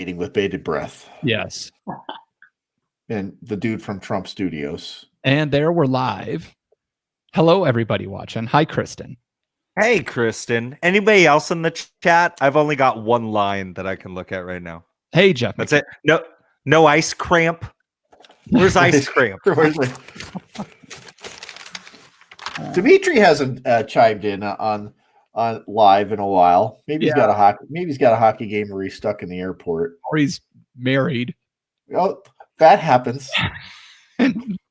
Eating with bated breath. Yes. And the dude from Trump Studios. And there we're live. Hello, everybody watching. Hi, Kristen. Hey, Kristen. Anybody else in the chat? I've only got one line that I can look at right now. Hey, Jeff. That's it. No ice cramp. Where's ice cramp? Dimitri hasn't chimed in on live in a while. Maybe he's got a hockey game where he's stuck in the airport, or he's married. Oh, that happens.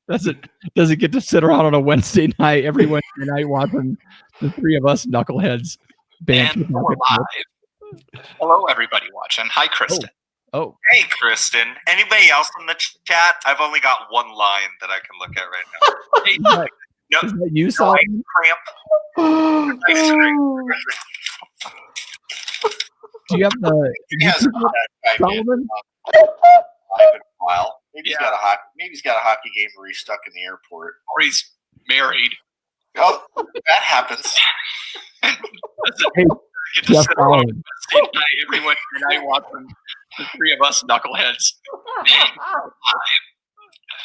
doesn't get to sit around on a Wednesday night every Wednesday night watching the three of us knuckleheads band. And we're live. Hello, everybody watching. Hi, Kristen. Oh. Hey, Kristen. Anybody else in the chat? I've only got one line that I can look at right now. Hey, is that you, Solomon? Cramp. Ice cream. Do you have the? Solomon? Live in a while. Maybe he's got a hockey game where he's stuck in the airport, or he's married. Oh, that happens. Hey, Jeff Solomon. Every Wednesday night watching the three of us knuckleheads.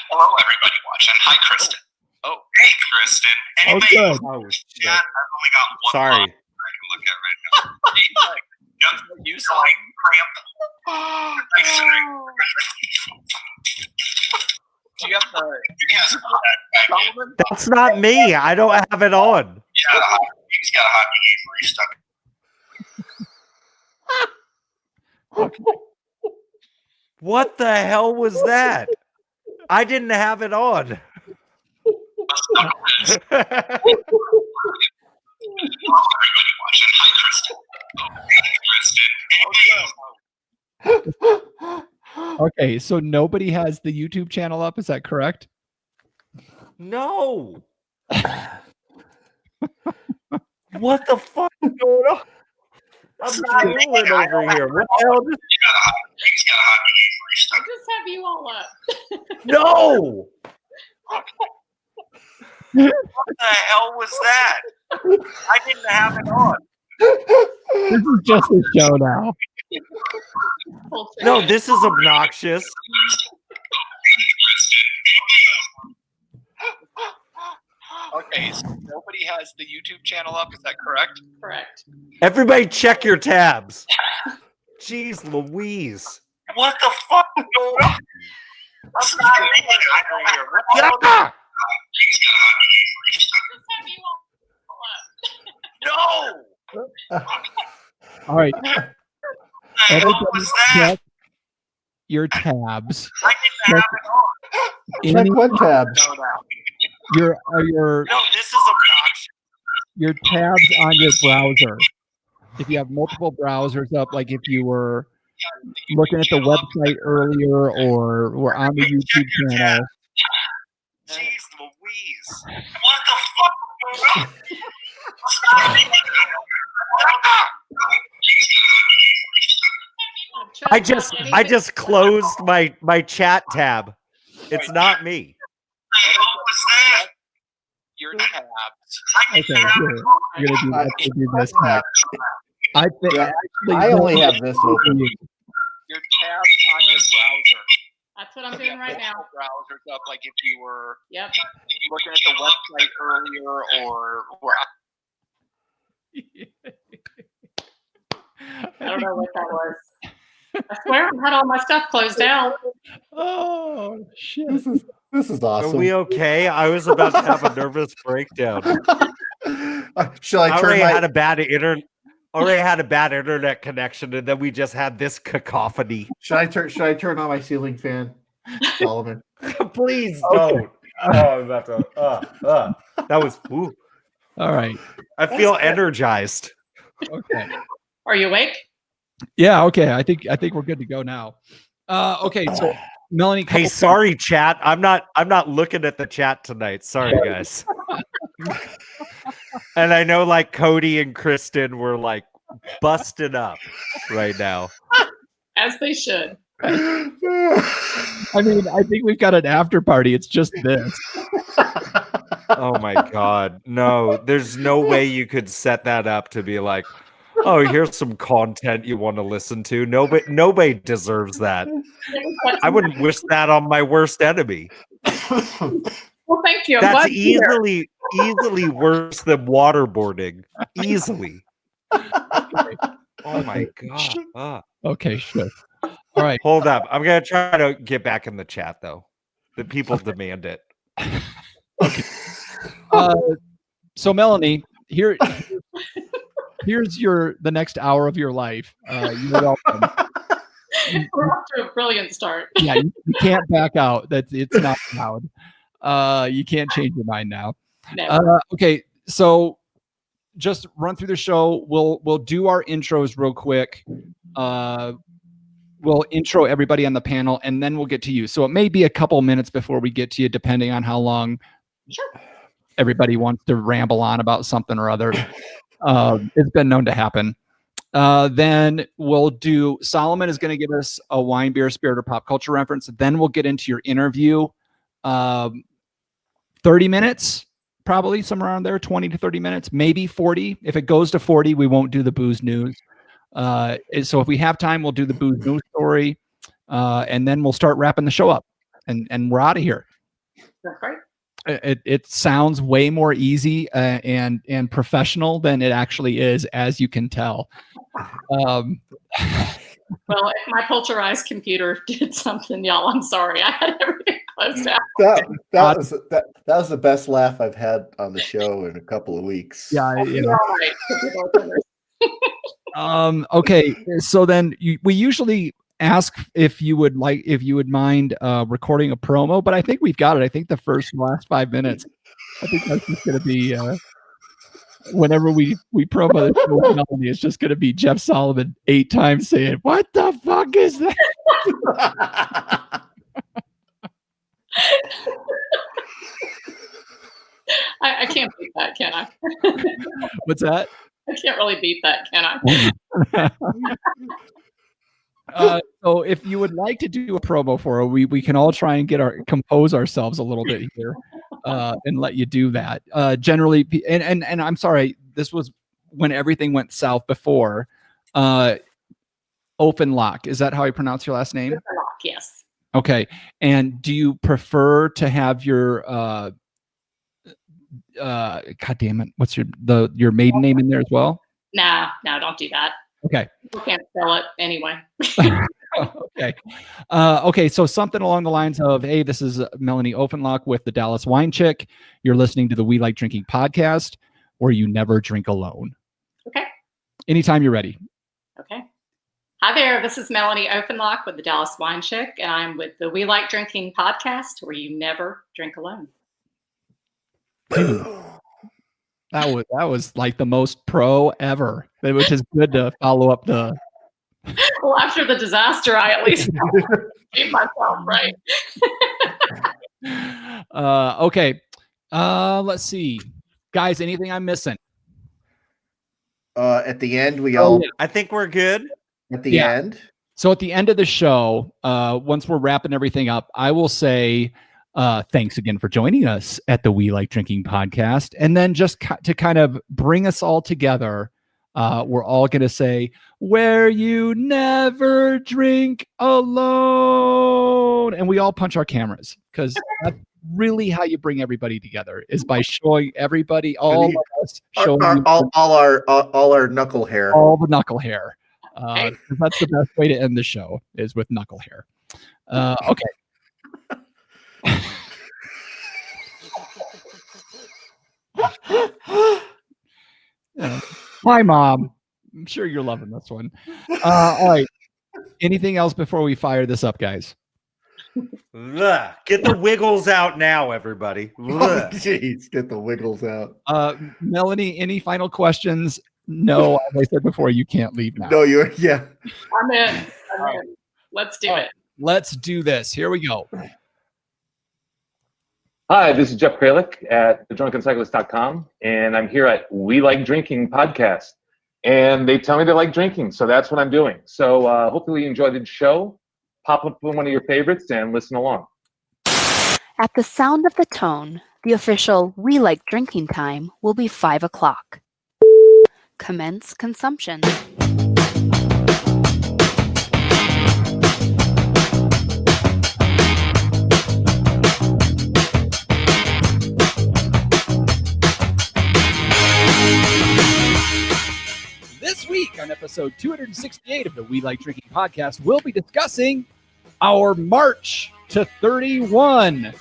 Hello, everybody watching. Hi, Kristen. Oh, hey, Kristen. Anybody else in the chat? I've only got one Sorry. line I can look at right now. Hey, you saw cramp. Do you have the? Solomon? That's not me. I don't have it on. He's got a hockey game where he's stuck. What the hell was that? I didn't have it on. Okay, so nobody has the YouTube channel up. Is that correct? No. What the fuck is going on? I'm drooling over here. What the hell? I just have you all up. No. What the hell was that? I didn't have it on. This is just a show now. No, this is obnoxious. Okay, so nobody has the YouTube channel up. Is that correct? Correct. Everybody check your tabs. Jeez Louise. What the fuck is going on? I'm not making over here. What the hell? Just have you all up. No. All right. What was that? Check your tabs. I didn't have it on. Check what tabs? Your No, this is obnoxious. your tabs on your browser. If you have multiple browsers up, like if you were looking at the website earlier or were on the YouTube channel. Jeez Louise. What the fuck is going on? I just closed my chat tab. It's not me. What was that? Your tabs. Okay, here. You're gonna do this next. I think I only have this open. Your tabs on your browser. That's what I'm doing right now. Browsers up, like if you were Yep. looking at the website earlier or I don't know what that was. I swear I had all my stuff closed out. Oh shit! This is awesome. Are we okay? I was about to have a nervous breakdown. Shall I turn already my... had a bad internet connection, and then we just had this cacophony. Should I turn on my ceiling fan, Solomon? Please don't. Oh, I'm about to. That was. Ooh. All right. I feel energized. Okay. Are you awake? Yeah. Okay. I think we're good to go now. Okay. So Melanie. Hey, sorry, chat. I'm not looking at the chat tonight. Sorry, guys. And I know, like, Cody and Kristen were like busted up right now. As they should. I mean, I think we've got an after party. It's just this. Oh my God. No, there's no way you could set that up to be like, Oh, here's some content you want to listen to. Nobody deserves that. I wouldn't wish that on my worst enemy. Well, thank you. I'm That's glad you're here. easily worse than waterboarding. Easily. Okay. Oh my god. Okay, sure. All right. Hold up. I'm gonna try to get back in the chat though. The people demand it. Okay. So Melanie, here's the next hour of your life. You're welcome. We're off to a brilliant start. Yeah, you can't back out. It's not allowed. You can't change your mind now. Never. Okay, so just run through the show. We'll do our intros real quick. We'll intro everybody on the panel, and then we'll get to you. So it may be a couple minutes before we get to you, depending on how long everybody wants to ramble on about something or other. It's been known to happen. Then we'll do, Solomon is going to give us a wine, beer, spirit, or pop culture reference. Then we'll get into your interview. 30 minutes, probably somewhere around there, 20 to 30 minutes, maybe 40. If it goes to 40, we won't do the booze news. So if we have time, we'll do the booze news story. And then we'll start wrapping the show up and we're out of here. That's great. It sounds way more easy and professional than it actually is, as you can tell. Well, if my pulverized computer did something, y'all, I'm sorry. I had everything closed out. That was the best laugh I've had on the show in a couple of weeks. Yeah. All right. Okay. So then we usually ask if you would mind recording a promo, but I think we've got it. I think the last 5 minutes, I think that's just going to be whenever we promo the show with Melanie, it's just going to be Jeff Solomon 8 times saying, "What the fuck is that?" I can't beat that, can I? What's that? I can't really beat that, can I? So if you would like to do a promo for her, we can all try and compose ourselves a little bit here and let you do that. Generally, and I'm sorry, this was when everything went south before. Ofenloch, is that how I pronounce your last name? Ofenloch, yes. Okay. And do you prefer to have your God damn it, what's your maiden name in there as well? No, don't do that. Okay. People can't spell it anyway. Okay. Okay. So something along the lines of, hey, this is Melanie Ofenloch with the Dallas Wine Chick. You're listening to the We Like Drinking podcast, where you never drink alone. Okay. Anytime you're ready. Okay. Hi there. This is Melanie Ofenloch with the Dallas Wine Chick, and I'm with the We Like Drinking podcast, where you never drink alone. That was like the most pro ever, which is good to follow up the. Well, after the disaster, I at least gave myself right. Okay. Let's see, guys. Anything I'm missing? At the end, I think we're good. At the end. So at the end of the show, once we're wrapping everything up, I will say thanks again for joining us at the We Like Drinking podcast. And then just to kind of bring us all together, we're all going to say, where you never drink alone. And we all punch our cameras, because that's really how you bring everybody together, is by showing everybody, all of us, showing all our knuckle hair. All the knuckle hair. That's the best way to end the show, is with knuckle hair. Okay. Hi, Mom. I'm sure you're loving this one. All right. Anything else before we fire this up, guys? Get the wiggles out now, everybody. Jeez, get the wiggles out. Melanie, any final questions? No, as I said before, you can't leave now. No, I'm in. Let's do it. Let's do this. Here we go. Hi, this is Jeff Kralik at thedrunkencyclist.com, and I'm here at We Like Drinking podcast. And they tell me they like drinking, so that's what I'm doing. So hopefully you enjoyed the show. Pop up one of your favorites and listen along. At the sound of the tone, the official We Like Drinking time will be 5 o'clock. Commence consumption. This week on episode 268 of the We Like Drinking podcast, we'll be discussing our March to 31,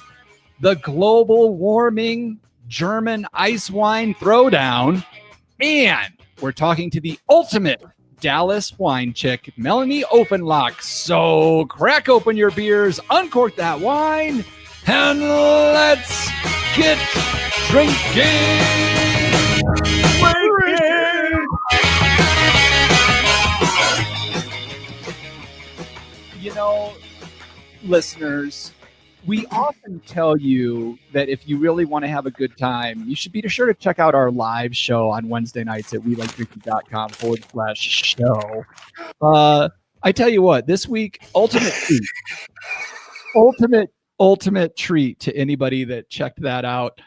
the global warming German ice wine throwdown, and we're talking to the ultimate Dallas wine chick, Melanie Ofenloch. So crack open your beers, uncork that wine, and let's get drinking. You know, listeners, we often tell you that if you really want to have a good time, you should be sure to check out our live show on Wednesday nights at welikerdrinking.com/show. I tell you what, this week, ultimate treat to anybody that checked that out.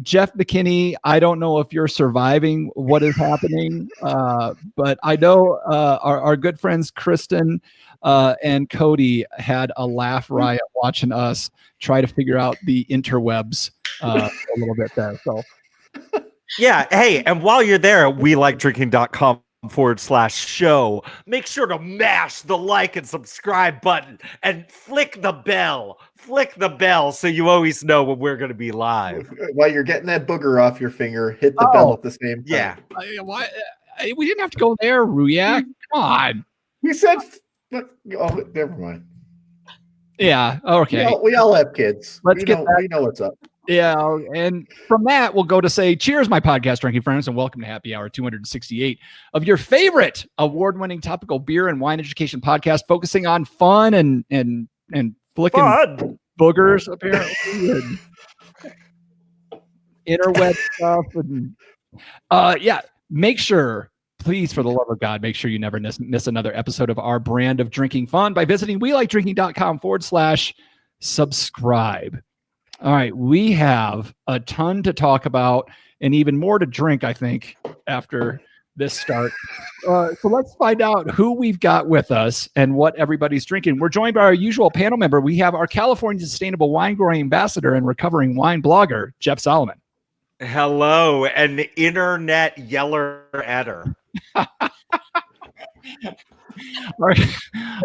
Jeff McKinney, I don't know if you're surviving what is happening, but I know our good friends Kristen and Cody had a laugh riot watching us try to figure out the interwebs a little bit there. So, yeah. Hey, and while you're there at welikedrinking.com/show, make sure to mash the like and subscribe button and flick the bell so you always know when we're going to be live. While you're getting that booger off your finger, hit the bell at the same time. Yeah. Why we didn't have to go there, Ruyak. Come on. We said, oh, never mind. Yeah. Okay. We all have kids. We know what's up. Yeah, and from that, we'll go to say, cheers, my podcast drinking friends, and welcome to Happy Hour 268 of your favorite award-winning topical beer and wine education podcast, focusing on fun and flicking boogers, apparently, and interweb stuff. And make sure, please, for the love of God, make sure you never miss another episode of our brand of drinking fun by visiting welikerdrinking.com/subscribe. All right, we have a ton to talk about and even more to drink, I think, after this start. So let's find out who we've got with us and what everybody's drinking. We're joined by our usual panel member. We have our California Sustainable Wine Growing Ambassador and recovering wine blogger, Jeff Solomon. Hello, an internet yeller-etter.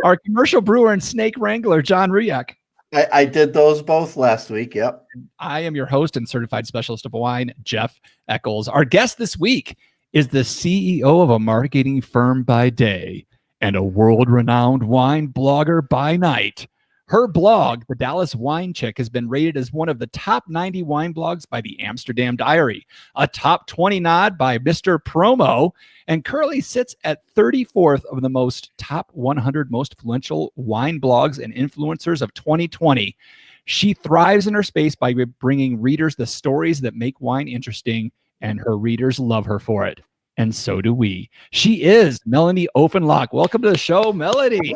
Our commercial brewer and snake wrangler, John Ruyak. I did those both last week. Yep. I am your host and certified specialist of wine, Jeff Eccles. Our guest this week is the CEO of a marketing firm by day and a world-renowned wine blogger by night. Her blog, The Dallas Wine Chick, has been rated as one of the top 90 wine blogs by the Amsterdam Diary, a top 20 nod by Mr. Promo, and currently sits at 34th of the top 100 most influential wine blogs and influencers of 2020. She thrives in her space by bringing readers the stories that make wine interesting, and her readers love her for it. And so do we. She is Melanie Ofenloch. Welcome to the show, Melanie.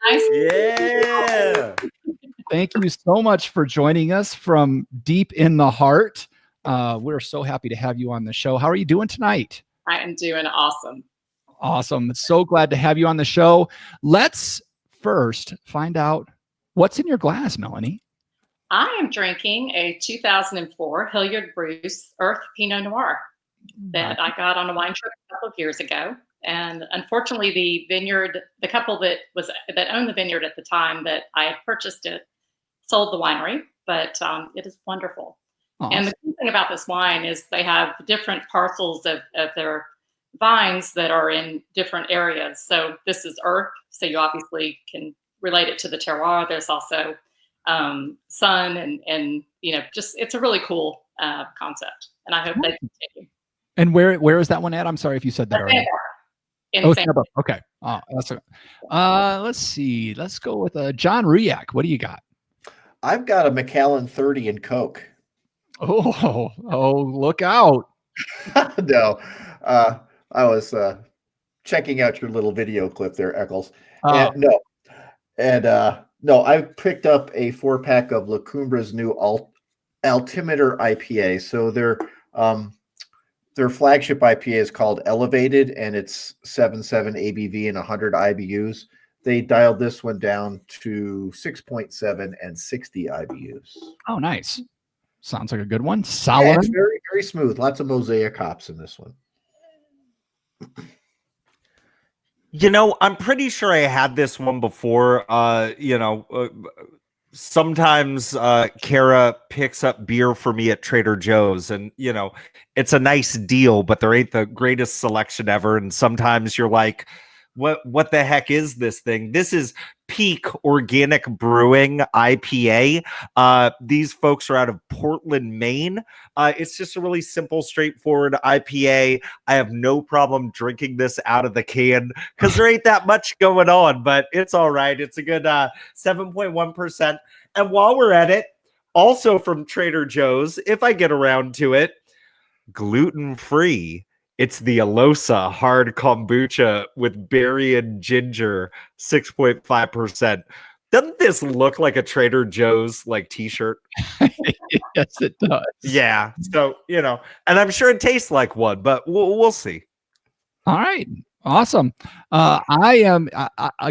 Nice. Yeah. Thank you so much for joining us from deep in the heart. We're so happy to have you on the show. How are you doing tonight? I am doing awesome. Awesome. So glad to have you on the show. Let's first find out what's in your glass, Melanie. I am drinking a 2004 Hilliard Bruce Earth Pinot Noir that I got on a wine trip a couple of years ago. And unfortunately, the couple that owned the vineyard at the time that I had purchased it, sold the winery, but it is wonderful. Awesome. And the cool thing about this wine is they have different parcels of their vines that are in different areas. So this is earth, so you obviously can relate it to the terroir. There's also sun and just it's a really cool concept, and I hope they continue. And where is that one at? I'm sorry if you said that already. Okay. Let's see. Let's go with John Ruyak. What do you got? I've got a Macallan 30 and Coke. Oh, look out. No, I was checking out your little video clip there, Eccles. No, I picked up a 4-pack of La Cumbra's new Altimeter IPA. So they're Their flagship IPA is called Elevated, and it's 7.7 ABV and 100 IBUs. They dialed this one down to 6.7 and 60 IBUs. Oh, nice. Sounds like a good one. Solid. Yeah, it's very, very smooth. Lots of mosaic hops in this one. I'm pretty sure I had this one before. Sometimes Kara picks up beer for me at Trader Joe's, and it's a nice deal, but there ain't the greatest selection ever. And sometimes you're like, what the heck is this thing? This is Peak Organic Brewing IPA. These folks are out of Portland, Maine. It's just a really simple, straightforward IPA. I have no problem drinking this out of the can because there ain't that much going on, but it's all right. It's a good 7.1%. And while we're at it, also from Trader Joe's, if I get around to it, gluten-free. It's the Alosa hard kombucha with berry and ginger, 6.5%. Doesn't this look like a Trader Joe's t-shirt? Yes, it does. Yeah. So, and I'm sure it tastes like one, but we'll see. All right. Awesome. I am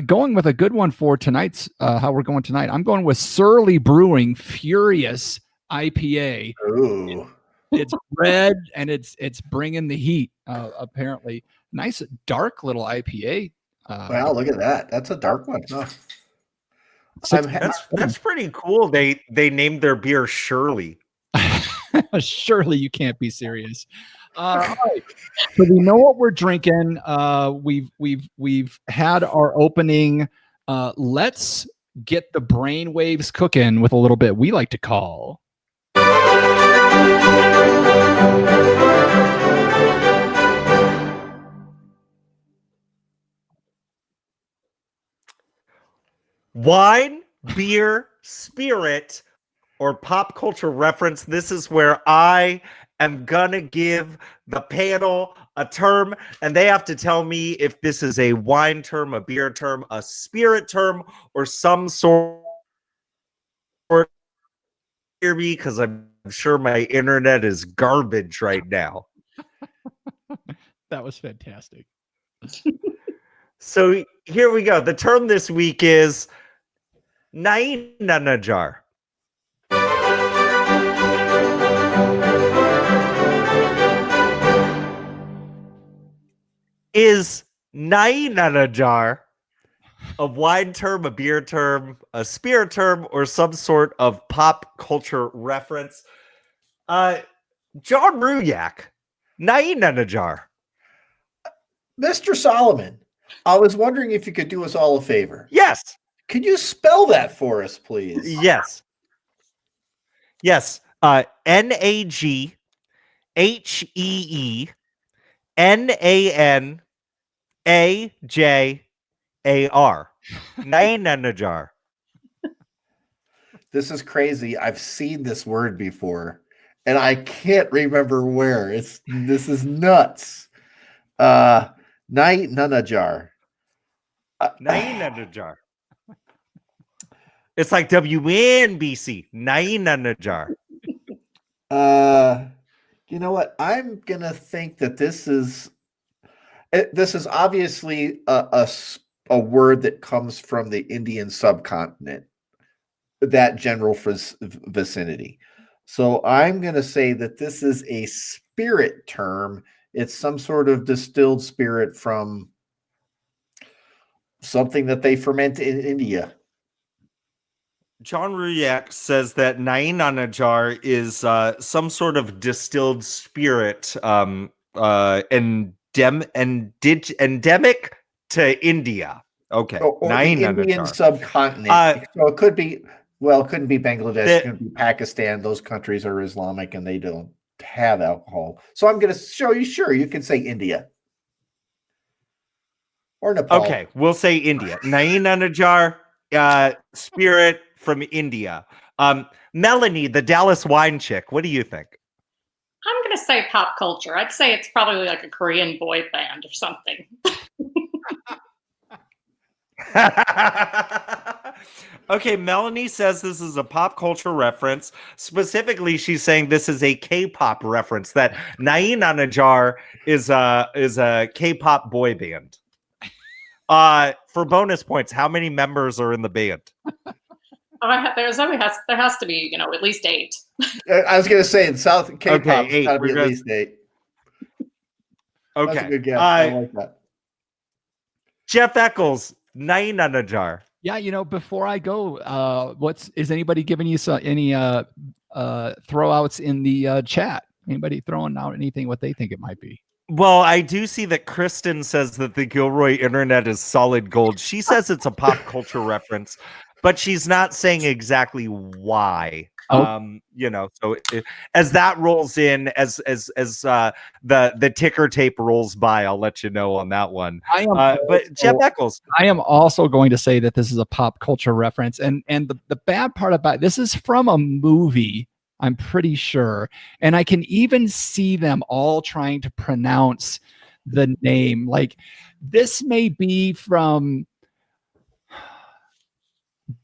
going with a good one for tonight's, how we're going tonight. I'm going with Surly Brewing Furious IPA. Ooh. It's red and it's bringing the heat. Apparently, nice dark little IPA. Wow, look at that. That's a dark one. Huh? That's pretty cool. They named their beer Shirley. Surely you can't be serious. All right. So we know what we're drinking. We've had our opening. Let's get the brain waves cooking with a little bit we like to call wine, beer, spirit, or pop culture reference. This is where I am gonna give the panel a term, and they have to tell me if this is a wine term, a beer term, a spirit term, or some sort. Hear me, because I'm sure my internet is garbage right now. That was fantastic. So here we go. The term this week is Nainanajar. Is Nainanajar a wine term, a beer term, a spirit term, or some sort of pop culture reference? John Ruyak, Nainanajar. Mr. Solomon, I was wondering if you could do us all a favor. Yes. Could you spell that for us, please? Yes. Yes. Naheeanajar. Nainanajar. This is crazy. I've seen this word before, and I can't remember where. This is nuts. Nainanajar. Nainanajar. It's like WNBC. Nainanajar. You know what? I'm gonna think that this is obviously a word that comes from the Indian subcontinent, that general vicinity. So I'm gonna say that this is a spirit term. It's some sort of distilled spirit from something that they ferment in India. John Ruyak says that Nainanajar is some sort of distilled spirit, endemic to India. Okay, or the Indian subcontinent. So it could be. Well, it couldn't be Bangladesh. It could be Pakistan. Those countries are Islamic and they don't have alcohol. So I'm going to show you. Sure, you can say India or Nepal. Okay, we'll say India. Nainanajar, spirit from India. Melanie, the Dallas wine chick. What do you think? I'm going to say pop culture. I'd say it's probably like a Korean boy band or something. Okay, Melanie says this is a pop culture reference. Specifically, she's saying this is a K-pop reference. That Nain on a Jar is a K-pop boy band. For bonus points, how many members are in the band? There has to be, at least 8. I was going to say in South K-pop, Okay, it's 8. got to be We're at good. least 8. Okay, That's a good guess. I like that. Jeff Eccles, Nain on a Jar. Yeah, before I go, is anybody giving you any throwouts in the chat? Anybody throwing out anything what they think it might be? Well, I do see that Kristen says that the Gilroy internet is solid gold. She says it's a pop culture reference, but she's not saying exactly why. Oh. So as that rolls in, as the ticker tape rolls by, I'll let you know on that one. But Jeff Eccles, I am also going to say that this is a pop culture reference, and the bad part about this is from a movie, I'm pretty sure, and I can even see them all trying to pronounce the name. Like, this may be from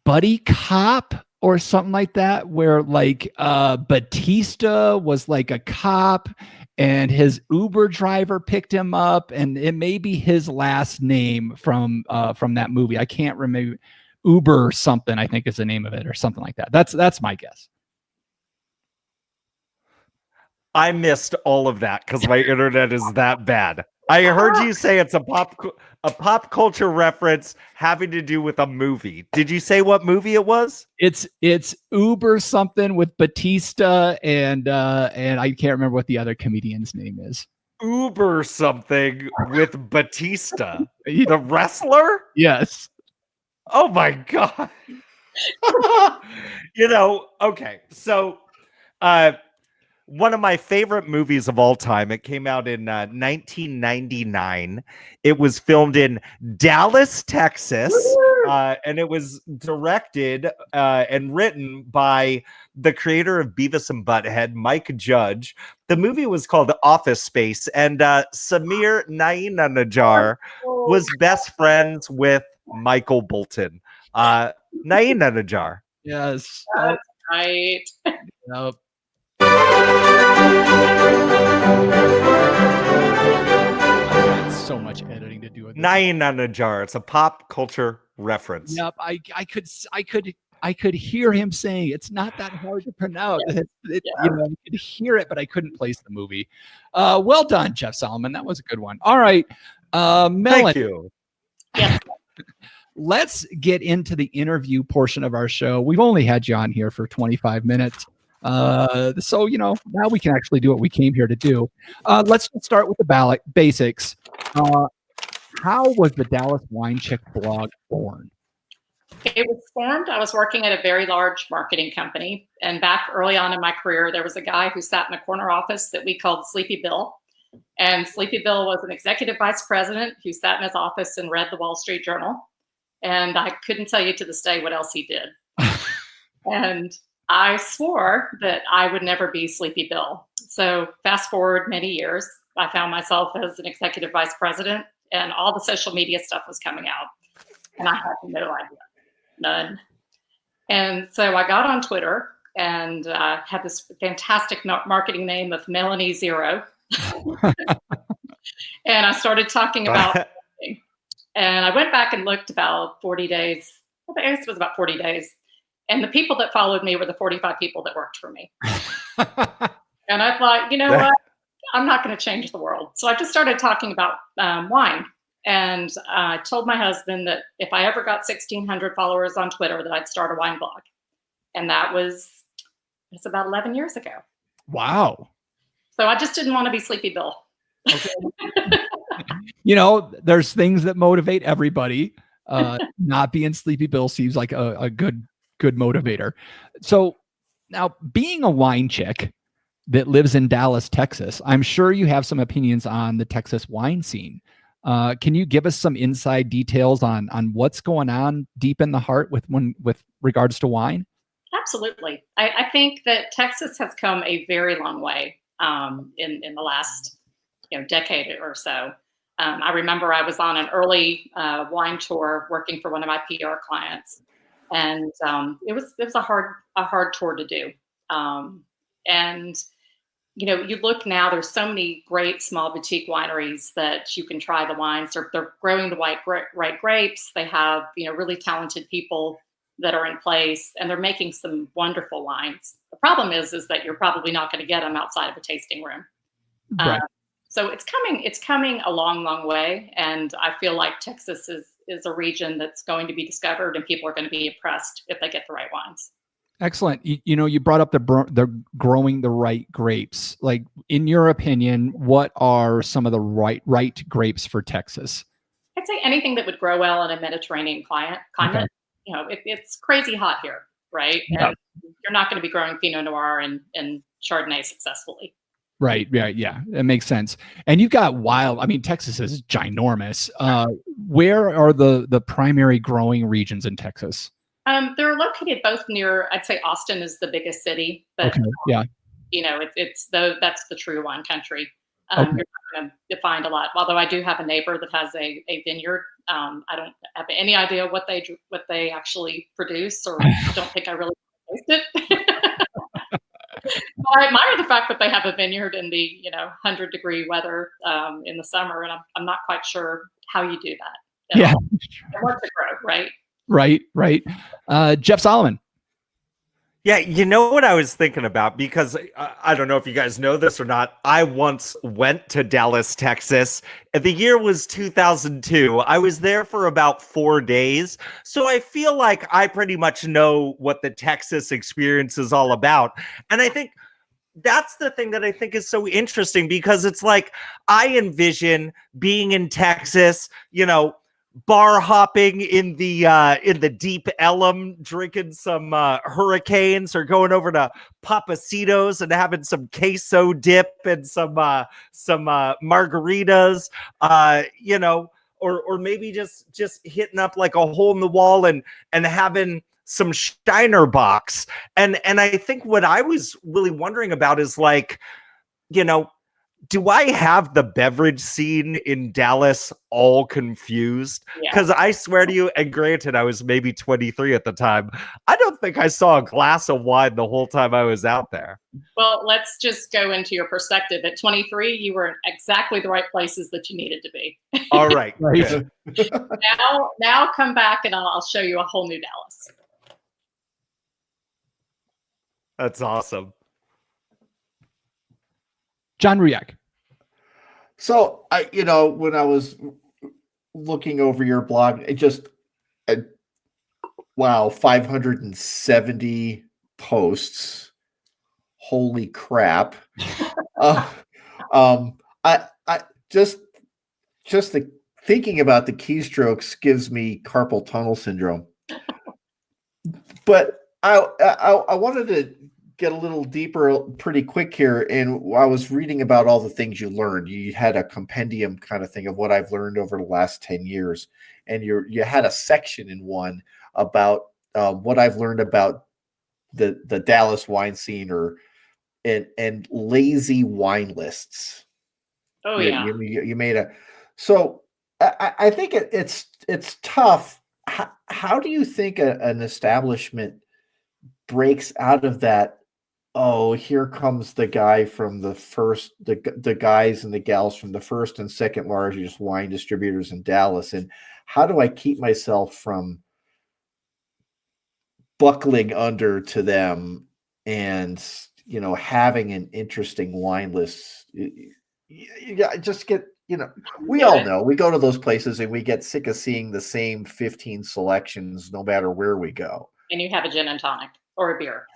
Buddy Cop or something like that, where like Batista was like a cop and his Uber driver picked him up, and it may be his last name from that movie. I can't remember. Uber something, I think, is the name of it, or something like that. That's my guess. I missed all of that because my internet is that bad. I heard you say it's a pop culture reference having to do with a movie. Did you say what movie it was? It's Uber something with Batista and I can't remember what the other comedian's name is. Uber something with Batista, the wrestler? Yes. Oh my God. Okay. So one of my favorite movies of all time. It came out in 1999. It was filmed in Dallas, Texas, and it was directed and written by the creator of Beavis and Butthead, Mike Judge. The movie was called Office Space, and Samir Nair was best friends with Michael Bolton. Nair. Yes. That's right. Nope. So much editing to do with this. Nair. It's a pop culture reference. Yep, I could hear him saying it's not that hard to pronounce. I could hear it, but I couldn't place the movie. Well done, Jeff Solomon. That was a good one. All right, Melanie. Thank you. Yeah. Let's get into the interview portion of our show. We've only had you on here for 25 minutes. So now we can actually do what we came here to do. Let's just start with the basics. How was the Dallas Wine Chick blog born? It was formed. I was working at a very large marketing company. And back early on in my career, there was a guy who sat in a corner office that we called Sleepy Bill. And Sleepy Bill was an executive vice president who sat in his office and read the Wall Street Journal. And I couldn't tell you to this day what else he did. And I swore that I would never be Sleepy Bill. So fast forward many years, I found myself as an executive vice president, and all the social media stuff was coming out. And I had no idea, none. And so I got on Twitter and had this fantastic marketing name of Melanie Zero. And I started talking about and I went back and looked about 40 days. I guess it was about 40 days. And the people that followed me were the 45 people that worked for me. And I thought, you know what? I'm not going to change the world. So I just started talking about wine. And I told my husband that if I ever got 1,600 followers on Twitter, that I'd start a wine blog. And it's about 11 years ago. Wow. So I just didn't want to be Sleepy Bill. Okay. There's things that motivate everybody. Not being Sleepy Bill seems like a good motivator. So now, being a wine chick that lives in Dallas, Texas, I'm sure you have some opinions on the Texas wine scene. Can you give us some inside details on what's going on deep in the heart with regards to wine? Absolutely. I think that Texas has come a very long way in the last decade or so. I remember I was on an early wine tour working for one of my PR clients, and it was a hard tour to do. And you look now. There's so many great small boutique wineries that you can try the wines. They're growing the right grapes. They have really talented people that are in place, and they're making some wonderful wines. The problem is that you're probably not going to get them outside of a tasting room. Right. So it's coming a long way, and I feel like Texas is a region that's going to be discovered, and people are going to be impressed if they get the right wines. Excellent. You brought up the growing the right grapes. Like, in your opinion, what are some of the right grapes for Texas? I'd say anything that would grow well in a Mediterranean climate. Okay. It's crazy hot here, right? Yeah. And you're not going to be growing Pinot Noir and Chardonnay successfully. Right. Yeah. It makes sense. And you've got Texas is ginormous. Where are the primary growing regions in Texas? They're located both near. I'd say Austin is the biggest city, but Okay. Yeah. that's the true wine country. Okay. You're not going to find a lot. Although I do have a neighbor that has a vineyard. I don't have any idea what they actually produce, or don't think I really taste it. I admire the fact that they have a vineyard in the 100-degree weather in the summer, and I'm not quite sure how you do that. Yeah. I want to grow, right? Right. Jeff Solomon. Yeah, you know what I was thinking about, because I don't know if you guys know this or not. I once went to Dallas, Texas. The year was 2002. I was there for about 4 days. So I feel like I pretty much know what the Texas experience is all about. And I think that's the thing that I think is so interesting, because it's like I envision being in Texas, bar hopping in the deep Ellum, drinking some hurricanes, or going over to Papacitos and having some queso dip and some margaritas, or maybe just hitting up like a hole in the wall and having some Steiner box. And I think what I was really wondering about is, like, do I have the beverage scene in Dallas all confused? Because I swear to you, and granted, I was maybe 23 at the time, I don't think I saw a glass of wine the whole time I was out there. Well, let's just go into your perspective. At 23, you were in exactly the right places that you needed to be. All right. Good. Now come back and I'll show you a whole new Dallas. That's awesome. John Ruyak. So when I was looking over your blog, wow, 570 posts. Holy crap. I just the thinking about the keystrokes gives me carpal tunnel syndrome. But I wanted to get a little deeper pretty quick here, and I was reading about all the things you learned. You had a compendium kind of thing of what I've learned over the last 10 years, and you had a section in one about what I've learned about the Dallas wine scene, and lazy wine lists. Oh, you made a. So I think it's tough. How do you think an establishment breaks out of that? Oh, here comes the guy from the guys and the gals from the first and second largest wine distributors in Dallas. And how do I keep myself from buckling under to them and, having an interesting wine list? Just get, we all know we go to those places and we get sick of seeing the same 15 selections no matter where we go. And you have a gin and tonic or a beer.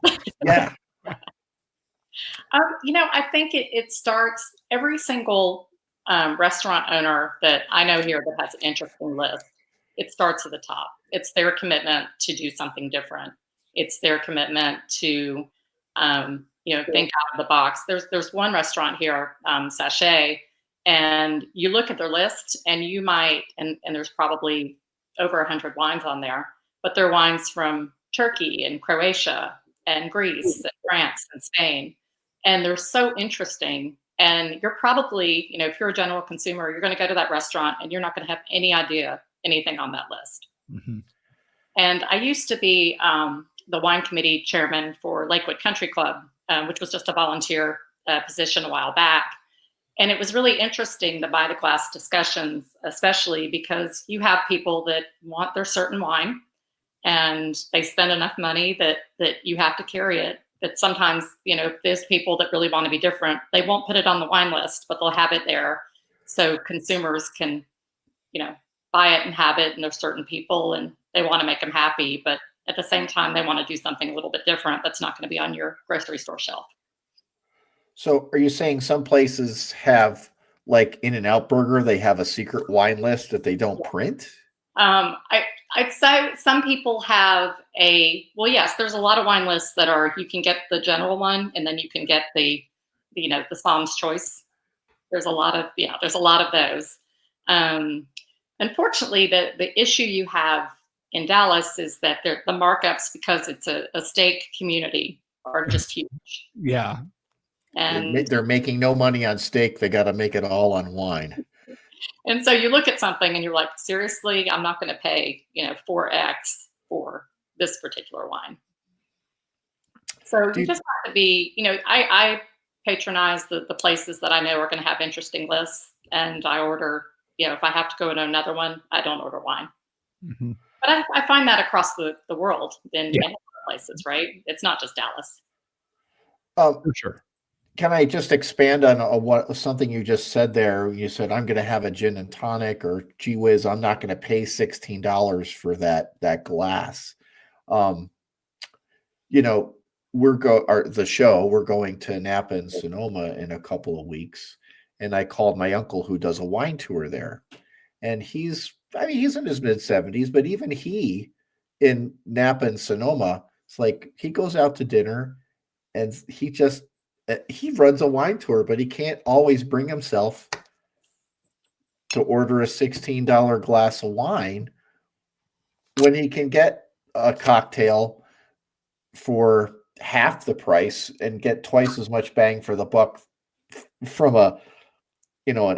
Yeah. I think it starts, every single restaurant owner that I know here that has an interesting list, it starts at the top. It's their commitment to do something different. It's their commitment to, think out of the box. There's one restaurant here, Sachet, and you look at their list and you might, and there's probably over 100 wines on there, but they're wines from Turkey and Croatia and Greece and France and Spain. And they're so interesting. And you're probably, if you're a general consumer, you're going to go to that restaurant and you're not going to have any idea anything on that list. Mm-hmm. And I used to be the wine committee chairman for Lakewood Country Club, which was just a volunteer position a while back. And it was really interesting, the by the glass discussions, especially because you have people that want their certain wine and they spend enough money that you have to carry it. But sometimes, there's people that really want to be different. They won't put it on the wine list, but they'll have it there so consumers can, buy it and have it. And there's certain people and they want to make them happy, but at the same time, they want to do something a little bit different that's not going to be on your grocery store shelf. So are you saying some places have, like In-N-Out Burger, they have a secret wine list that they don't print? I'd say some people have yes, there's a lot of wine lists that you can get the general one and then you can get the Psalm's Choice. There's a lot of those. Unfortunately, the issue you have in Dallas is that the markups, because it's a steak community, are just huge. Yeah. And They're making no money on steak. They got to make it all on wine. And so you look at something and you're like, seriously, I'm not going to pay, 4X for this particular wine. So you just have to be, I patronize the places that I know are going to have interesting lists, and I order, if I have to go to another one, I don't order wine. Mm-hmm. But I find that across the world in other places, right? It's not just Dallas. For sure. Can I just expand on something you just said there? You said, I'm going to have a gin and tonic, or gee whiz, I'm not going to pay $16 for that glass. We're going to Napa and Sonoma in a couple of weeks. And I called my uncle who does a wine tour there. And he's in his mid-70s, but even he in Napa and Sonoma, it's like he goes out to dinner and he runs a wine tour, but he can't always bring himself to order a $16 glass of wine when he can get a cocktail for half the price and get twice as much bang for the buck from an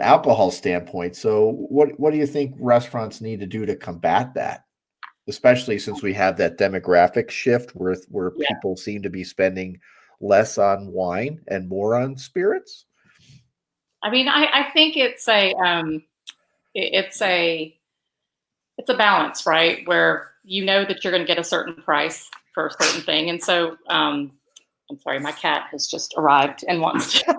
alcohol standpoint. So what do you think restaurants need to do to combat that? Especially since we have that demographic shift where people seem to be spending less on wine and more on spirits? I mean, I think it's a balance, right? Where that you're going to get a certain price for a certain thing. And so, I'm sorry, my cat has just arrived and wants to.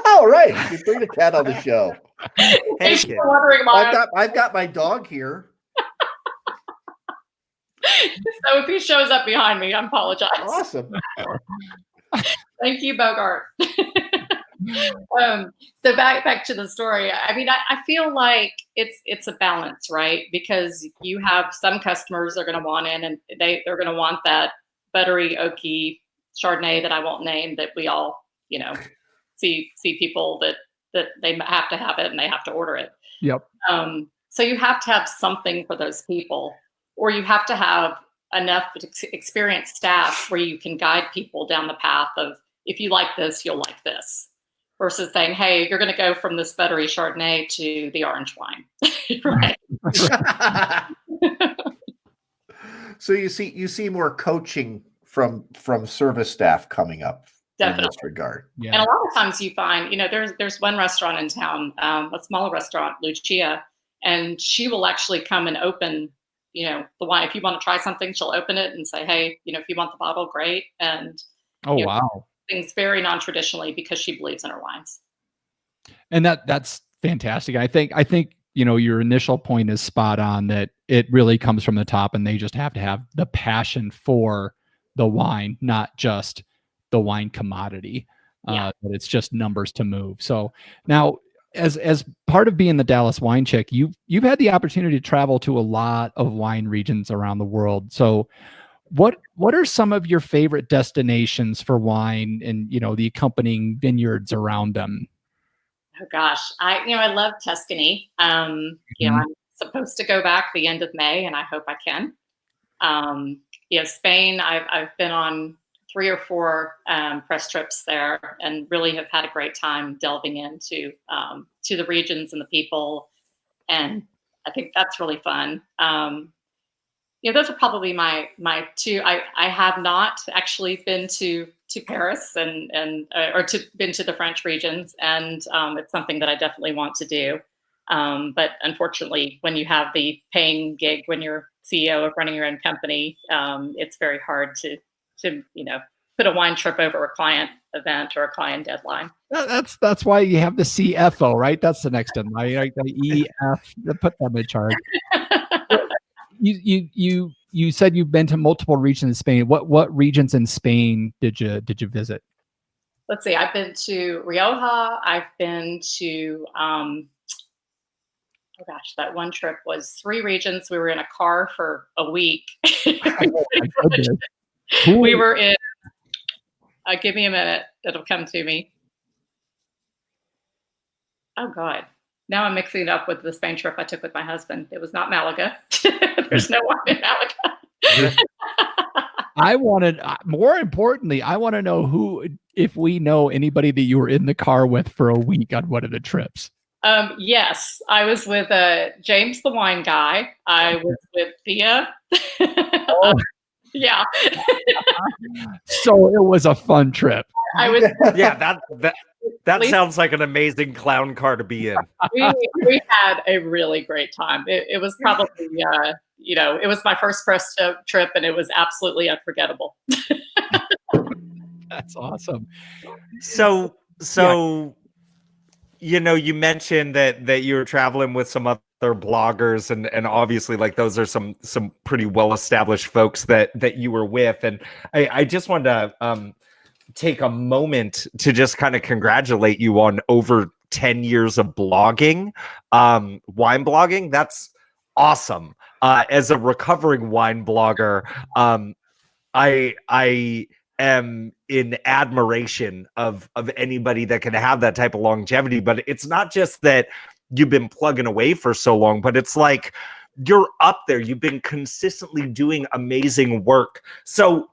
All right, you bring the cat on the show. Hey, She's kid. wondering why. I've got my dog here. So if he shows up behind me, I apologize. Awesome. Thank you, Bogart. So back to the story. I mean, I feel like it's a balance, right? Because you have some customers are going to want in, and they're going to want that buttery, oaky Chardonnay that I won't name, that we all, see people that they have to have it and they have to order it. Yep. So you have to have something for those people, or you have to have enough experienced staff where you can guide people down the path of, if you like this, you'll like this, versus saying, hey, you're going to go from this buttery Chardonnay to the orange wine. Right. So you see more coaching from service staff coming up. Definitely. In this regard. Yeah. And a lot of times you find, there's one restaurant in town, a smaller restaurant, Lucia, and she will actually come and open, the wine. If you want to try something, she'll open it and say, hey, if you want the bottle, great. And wow. Things very non-traditionally because she believes in her wines. And that's fantastic. I think your initial point is spot on, that it really comes from the top, and they just have to have the passion for the wine, not just the wine commodity. But it's just numbers to move. So now, as part of being the Dallas Wine Chick, you've had the opportunity to travel to a lot of wine regions around the world. So what are some of your favorite destinations for wine and the accompanying vineyards around them? Oh gosh, I love Tuscany. I'm supposed to go back the end of May, and I hope I can. Spain. I've been on 3 or 4 press trips there, and really have had a great time delving into to the regions and the people, and I think that's really fun. those are probably my two. I have not actually been to Paris or been to the French regions, and it's something that I definitely want to do. But unfortunately, when you have the paying gig, when you're CEO of running your own company, it's very hard to put a wine trip over a client event or a client deadline. That's why you have the CFO, right? That's the next one, right? The EF, put them in charge. You said you've been to multiple regions in Spain. What regions in Spain did you visit? Let's see. I've been to Rioja. I've been to oh gosh, that one trip was 3 regions. We were in a car for a week. We were in. Give me a minute. It'll come to me. Oh God. Now I'm mixing it up with the Spain trip I took with my husband. It was not Malaga. There's no one in Malaga. More importantly, I want to know if we know anybody that you were in the car with for a week on one of the trips. Yes, I was with James, the wine guy. I was with Thea. Oh. Yeah. So it was a fun trip. I was. Yeah, that sounds like an amazing clown car to be in. We had a really great time. It was probably, it was my first press trip, and it was absolutely unforgettable. That's awesome. So you mentioned that you were traveling with some other bloggers, and obviously like those are some pretty well established folks that you were with, and I just wanted to take a moment to just kind of congratulate you on over 10 years of blogging, wine blogging. That's awesome. As a recovering wine blogger, I am in admiration of anybody that can have that type of longevity. But it's not just that you've been plugging away for so long, but it's like you're up there. You've been consistently doing amazing work. So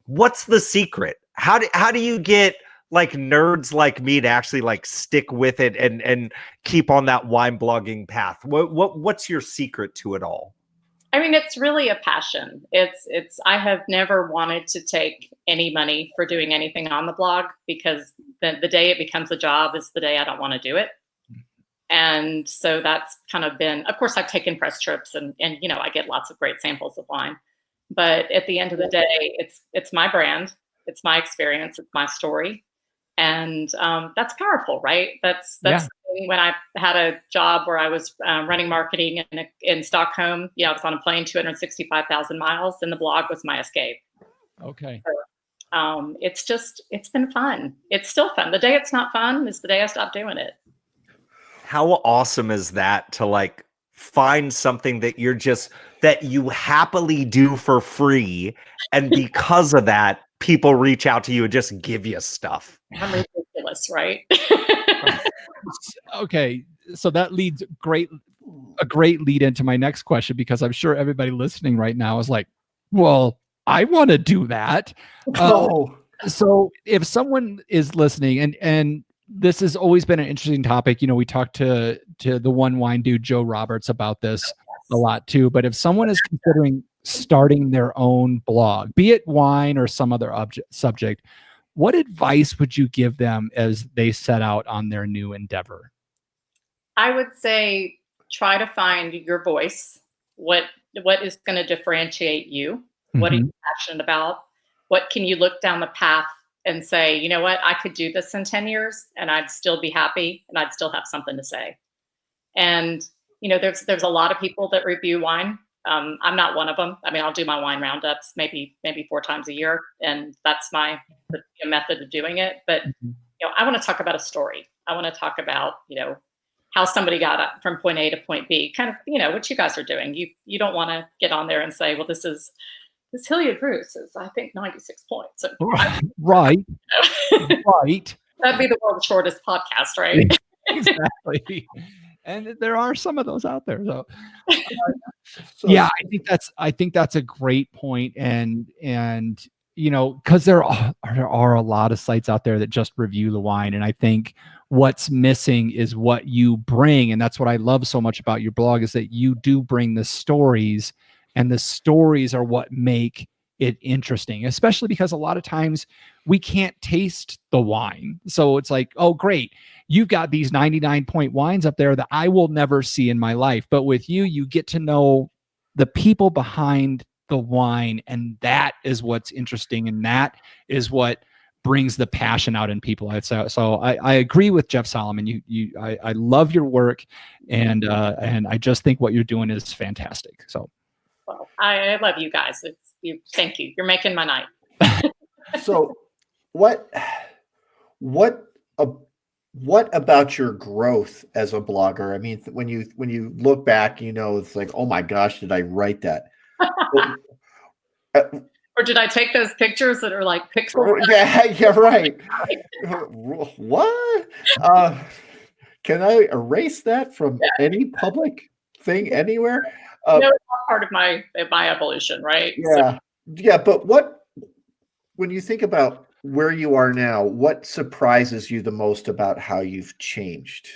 what's the secret? How do you get like nerds like me to actually like stick with it and keep on that wine blogging path? What's your secret to it all? I mean, it's really a passion. I have never wanted to take any money for doing anything on the blog, because the day it becomes a job is the day I don't want to do it. And so that's kind of been, of course, I've taken press trips and I get lots of great samples of wine. But at the end of the day, it's my brand, it's my experience, it's my story, and that's powerful, right? That's when I had a job where I was running marketing in Stockholm. I was on a plane 265,000 miles, and the blog was my escape. Okay. So, it's been fun. It's still fun. The day it's not fun is the day I stop doing it. How awesome is that to like find something that that you happily do for free, and because of that, people reach out to you and just give you stuff. I'm ridiculous, right? Okay, so that leads a great lead into my next question, because I'm sure everybody listening right now is like, well, I want to do that. So if someone is listening, and this has always been an interesting topic, we talked to the one wine dude, Joe Roberts, about this a lot too. But if someone is considering starting their own blog, be it wine or some other subject, what advice would you give them as they set out on their new endeavor? I would say try to find your voice. What is going to differentiate you? What are you passionate about? What can you look down the path and say, you know what, I could do this in 10 years and I'd still be happy and I'd still have something to say. And, there's a lot of people that review wine. I'm not one of them. I mean, I'll do my wine roundups maybe 4 times a year, and that's my method of doing it. But, I want to talk about a story. I want to talk about, how somebody got up from point A to point B, kind of, what you guys are doing. You don't want to get on there and say, well, this Hilliard Bruce is, I think, 96 points. And right. Right. That'd be the world's shortest podcast, right? Exactly. And there are some of those out there. So, yeah, I think that's a great point. And because there are a lot of sites out there that just review the wine. And I think what's missing is what you bring. And that's what I love so much about your blog, is that you do bring the stories and the stories are what make it interesting, especially because a lot of times we can't taste the wine. So it's like, oh, great, you've got these 99-point wines up there that I will never see in my life. But with you, you get to know the people behind the wine, and that is what's interesting, and that is what brings the passion out in people. So I agree with Jeff Solomon. I love your work, and I just think what you're doing is fantastic. So, well, I love you guys. Thank you. You're making my night. So, what about your growth as a blogger? I mean, when you look back, it's like, oh my gosh, did I write that? Or did I take those pictures that are like pixels? Yeah, right. What? Can I erase that from any public thing anywhere? No, it's not part of my evolution, right? Yeah, yeah. But when you think about where you are now, what surprises you the most about how you've changed?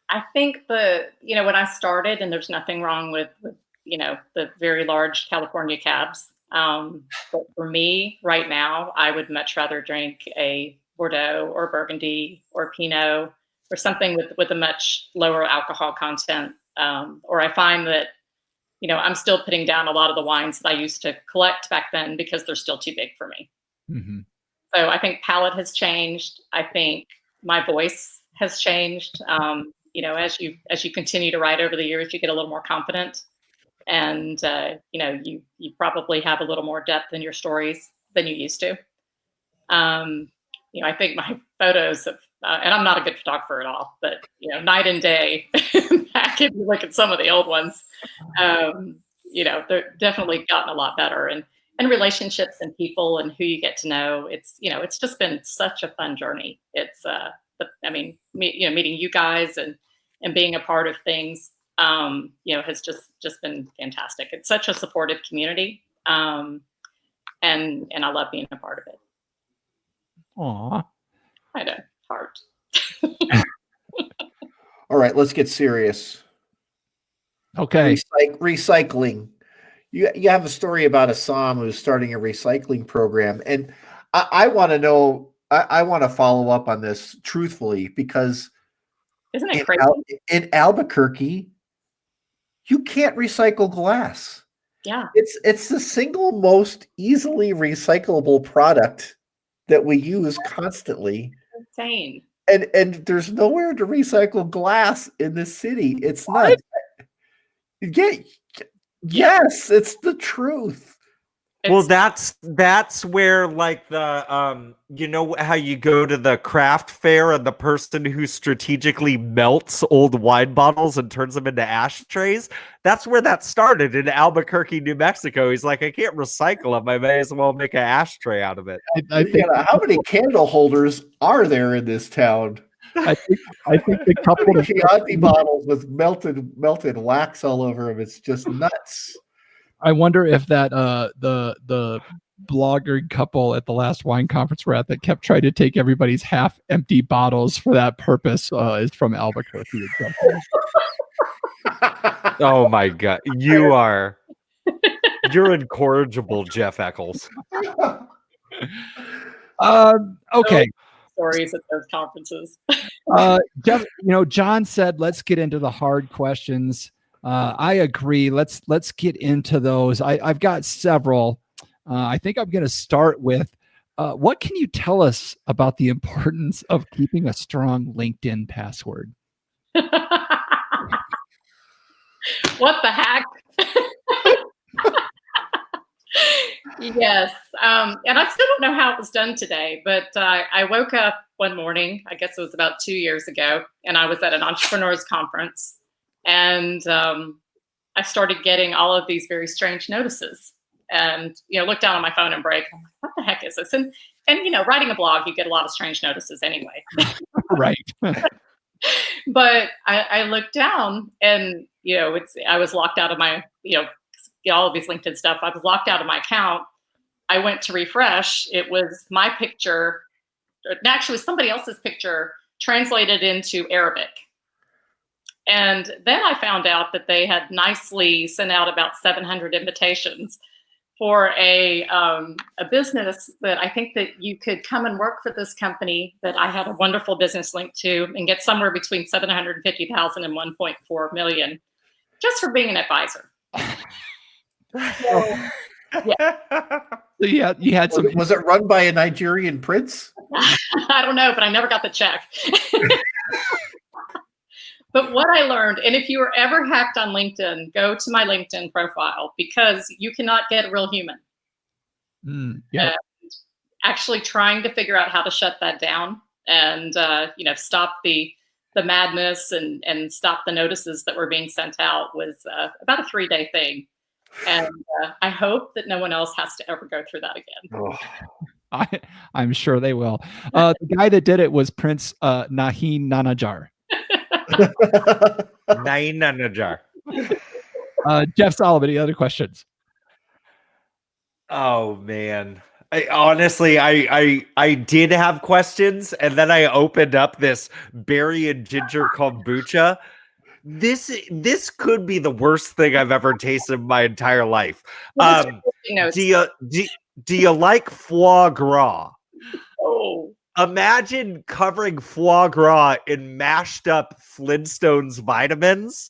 I think when I started, and there's nothing wrong with the very large California cabs. But for me right now, I would much rather drink a Bordeaux or Burgundy or Pinot or something with a much lower alcohol content. Or I find that, I'm still putting down a lot of the wines that I used to collect back then because they're still too big for me. mm-hmm. So I think palate has changed. I think my voice has changed. As you continue to write over the years, you get a little more confident, and you probably have a little more depth in your stories than you used to. I think my photos of, and I'm not a good photographer at all, but night and day. Back if you look at some of the old ones, they're definitely gotten a lot better, and relationships and people and who you get to know. It's just been such a fun journey. It's meeting you guys and being a part of things, has just been fantastic. It's such a supportive community, and I love being a part of it. Aw. I know, heart. All right, let's get serious. Okay. Recycling. You have a story about a Som who's starting a recycling program, and I want to know. I want to follow up on this truthfully, because isn't it crazy? In Albuquerque, you can't recycle glass. Yeah, it's the single most easily recyclable product that we use constantly. Insane. And there's nowhere to recycle glass in this city. It's nuts. Yes, it's the truth. Well, that's where, like, the how you go to the craft fair and the person who strategically melts old wine bottles and turns them into ashtrays, that's where that started, in Albuquerque, New Mexico. He's like, I can't recycle them, I may as well make an ashtray out of it. I think how many candle holders are there in this town? I think the couple of Chianti bottles with melted wax all over them. It's just nuts. I wonder if that the blogger couple at the last wine conference we're at that kept trying to take everybody's half empty bottles for that purpose is from Albuquerque. Oh my God, you're incorrigible, Jeff Eccles. Okay. Stories at those conferences. Jeff, John said, let's get into the hard questions. I agree. Let's get into those. I've got several. I think I'm going to start with, what can you tell us about the importance of keeping a strong LinkedIn password? What the heck? Yes. And I still don't know how it was done today, but I woke up one morning, I guess it was about 2 years ago, and I was at an entrepreneurs conference, and I started getting all of these very strange notices, and looked down on my phone and break. I'm like, what the heck is this? And writing a blog, you get a lot of strange notices anyway. Right. But I looked down, and I was locked out of my all of these LinkedIn stuff. I was locked out of my account. I went to refresh. It was my picture. Actually, it was somebody else's picture translated into Arabic. And then I found out that they had nicely sent out about 700 invitations for a business that I think that you could come and work for this company that I had a wonderful business link to and get somewhere between 750,000 and 1.4 million just for being an advisor. So, So you had some. Was it run by a Nigerian prince? I don't know, but I never got the check. But what I learned, and if you were ever hacked on LinkedIn, go to my LinkedIn profile because you cannot get a real human. Actually trying to figure out how to shut that down and stop the madness and stop the notices that were being sent out was about a 3-day thing. And I hope that no one else has to ever go through that again. Oh. I'm sure they will. The guy that did it was Prince Nahin Nanajar. Nahin Nanajar. Jeff Solomon, any other questions? Oh man. I did have questions, and then I opened up this berry and ginger kombucha. This could be the worst thing I've ever tasted in my entire life. Do you like foie gras? Oh. Imagine covering foie gras in mashed up Flintstones vitamins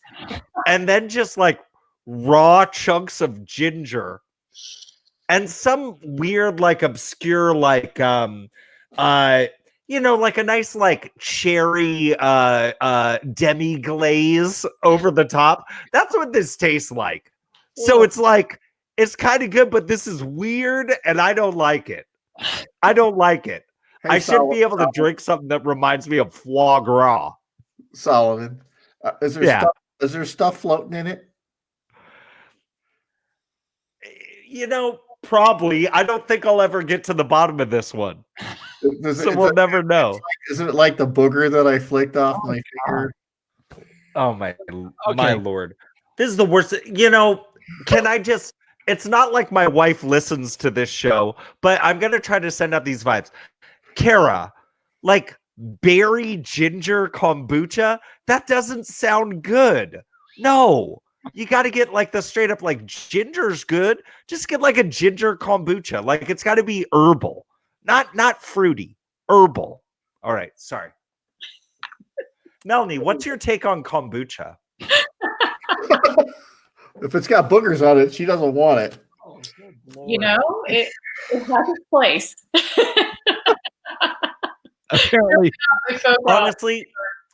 and then just like raw chunks of ginger and some weird, like obscure, like like a nice like cherry demi glaze over the top. That's what this tastes like. So it's like it's kind of good, but this is weird and I don't like it. I don't like it. Hey, I should be able to drink something that reminds me of foie gras. Solomon, is there stuff floating in it? Probably. I don't think I'll ever get to the bottom of this one. We'll never know. Isn't it like the booger that I flicked off my finger? Oh my Lord. This is the worst. Can I just, it's not like my wife listens to this show, but I'm going to try to send out these vibes. Kara, like berry ginger kombucha, that doesn't sound good. No, you got to get like the straight up like ginger's good. Just get like a ginger kombucha. Like it's got to be herbal, not fruity, herbal. All right, sorry. Melanie, what's your take on kombucha? If it's got boogers on it, she doesn't want it. It has its place. Apparently, honestly,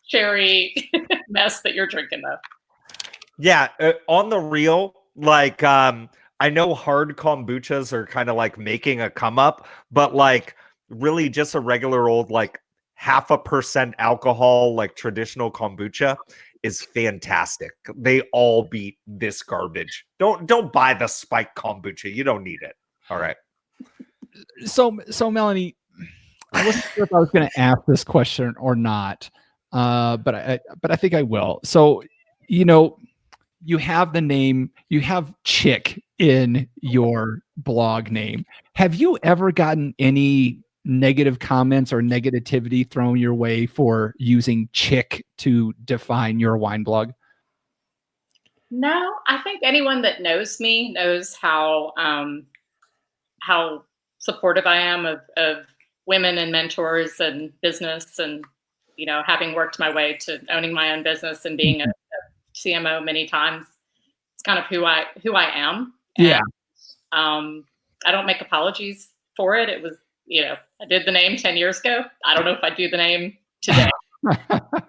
cherry mess that you're drinking though. Yeah, on the real, like I know hard kombuchas are kind of like making a come up, but like really just a regular old like 0.5% alcohol like traditional kombucha is fantastic. They all beat this garbage. Don't buy the spiked kombucha. You don't need it. All right. So Melanie, I wasn't sure if I was going to ask this question or not, but I think I will. So, you have the name, you have Chick in your blog name. Have you ever gotten any negative comments or negativity thrown your way for using Chick to define your wine blog? No, I think anyone that knows me knows how supportive I am of women and mentors and business, and having worked my way to owning my own business and being a CMO many times. It's kind of who I am. Yeah. And, I don't make apologies for it. It was, I did the name 10 years ago. I don't know if I do the name today. But,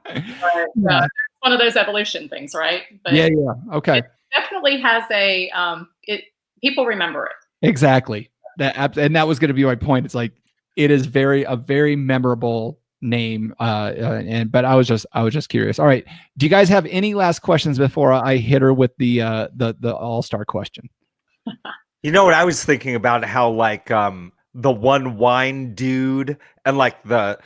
it's one of those evolution things, right? But yeah. Okay. It definitely has people remember it. Exactly. That was going to be my point. It's like, it is a very memorable name. But I was just curious. All right. Do you guys have any last questions before I hit her with the all-star question? You know what I was thinking about? How like the one wine dude and like the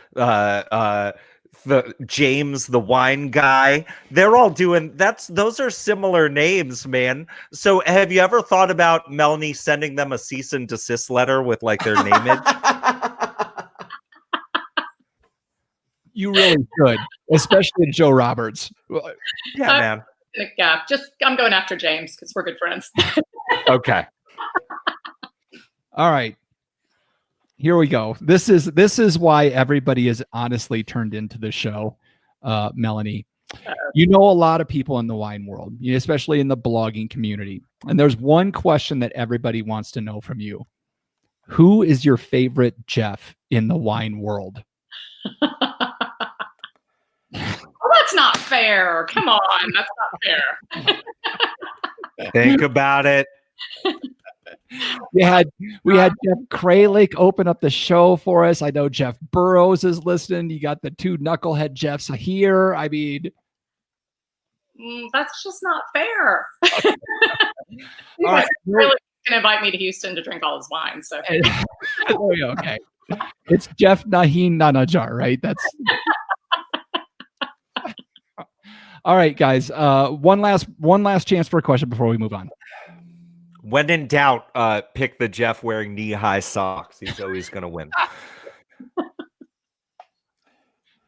James the wine guy, they're all doing those are similar names, man. So have you ever thought about, Melanie, sending them a cease and desist letter with like their name? You really should, especially to Joe Roberts. Yeah, man. Yeah, I'm going after James because we're good friends. Okay. All right. Here we go. This is why everybody is honestly turned into the show, Melanie. You know a lot of people in the wine world, especially in the blogging community. And there's one question that everybody wants to know from you. Who is your favorite Jeff in the wine world? Well, that's not fair. Come on, that's not fair. Think about it. We had Jeff Kralik open up the show for us. I know Jeff Burrows is listening. You got the two knucklehead Jeffs here. I mean, that's just not fair. You all guys right. really gonna invite me to Houston to drink all his wine. So Okay, it's Jeff Nahin Nanajar, right? That's all right, guys. One last chance for a question before we move on. When in doubt, pick the Jeff wearing knee-high socks. He's always going to win.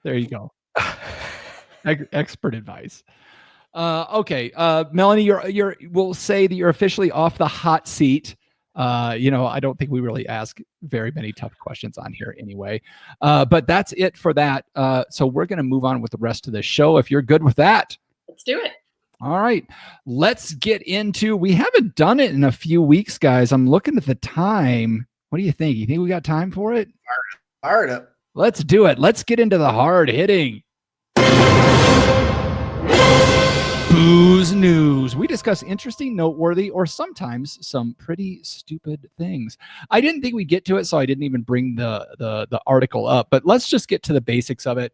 There you go. Expert advice. Okay, Melanie, we'll say that you're officially off the hot seat. I don't think we really ask very many tough questions on here anyway. But that's it for that. So we're going to move on with the rest of the show. If you're good with that, let's do it. All right, let's get into. We haven't done it in a few weeks, guys. I'm looking at the time. What do you think? You think we got time for it? Fire it up. Let's do it. Let's get into the hard hitting. Booze news. We discuss interesting, noteworthy, or sometimes some pretty stupid things. I didn't think we'd get to it, so I didn't even bring the article up. But let's just get to the basics of it.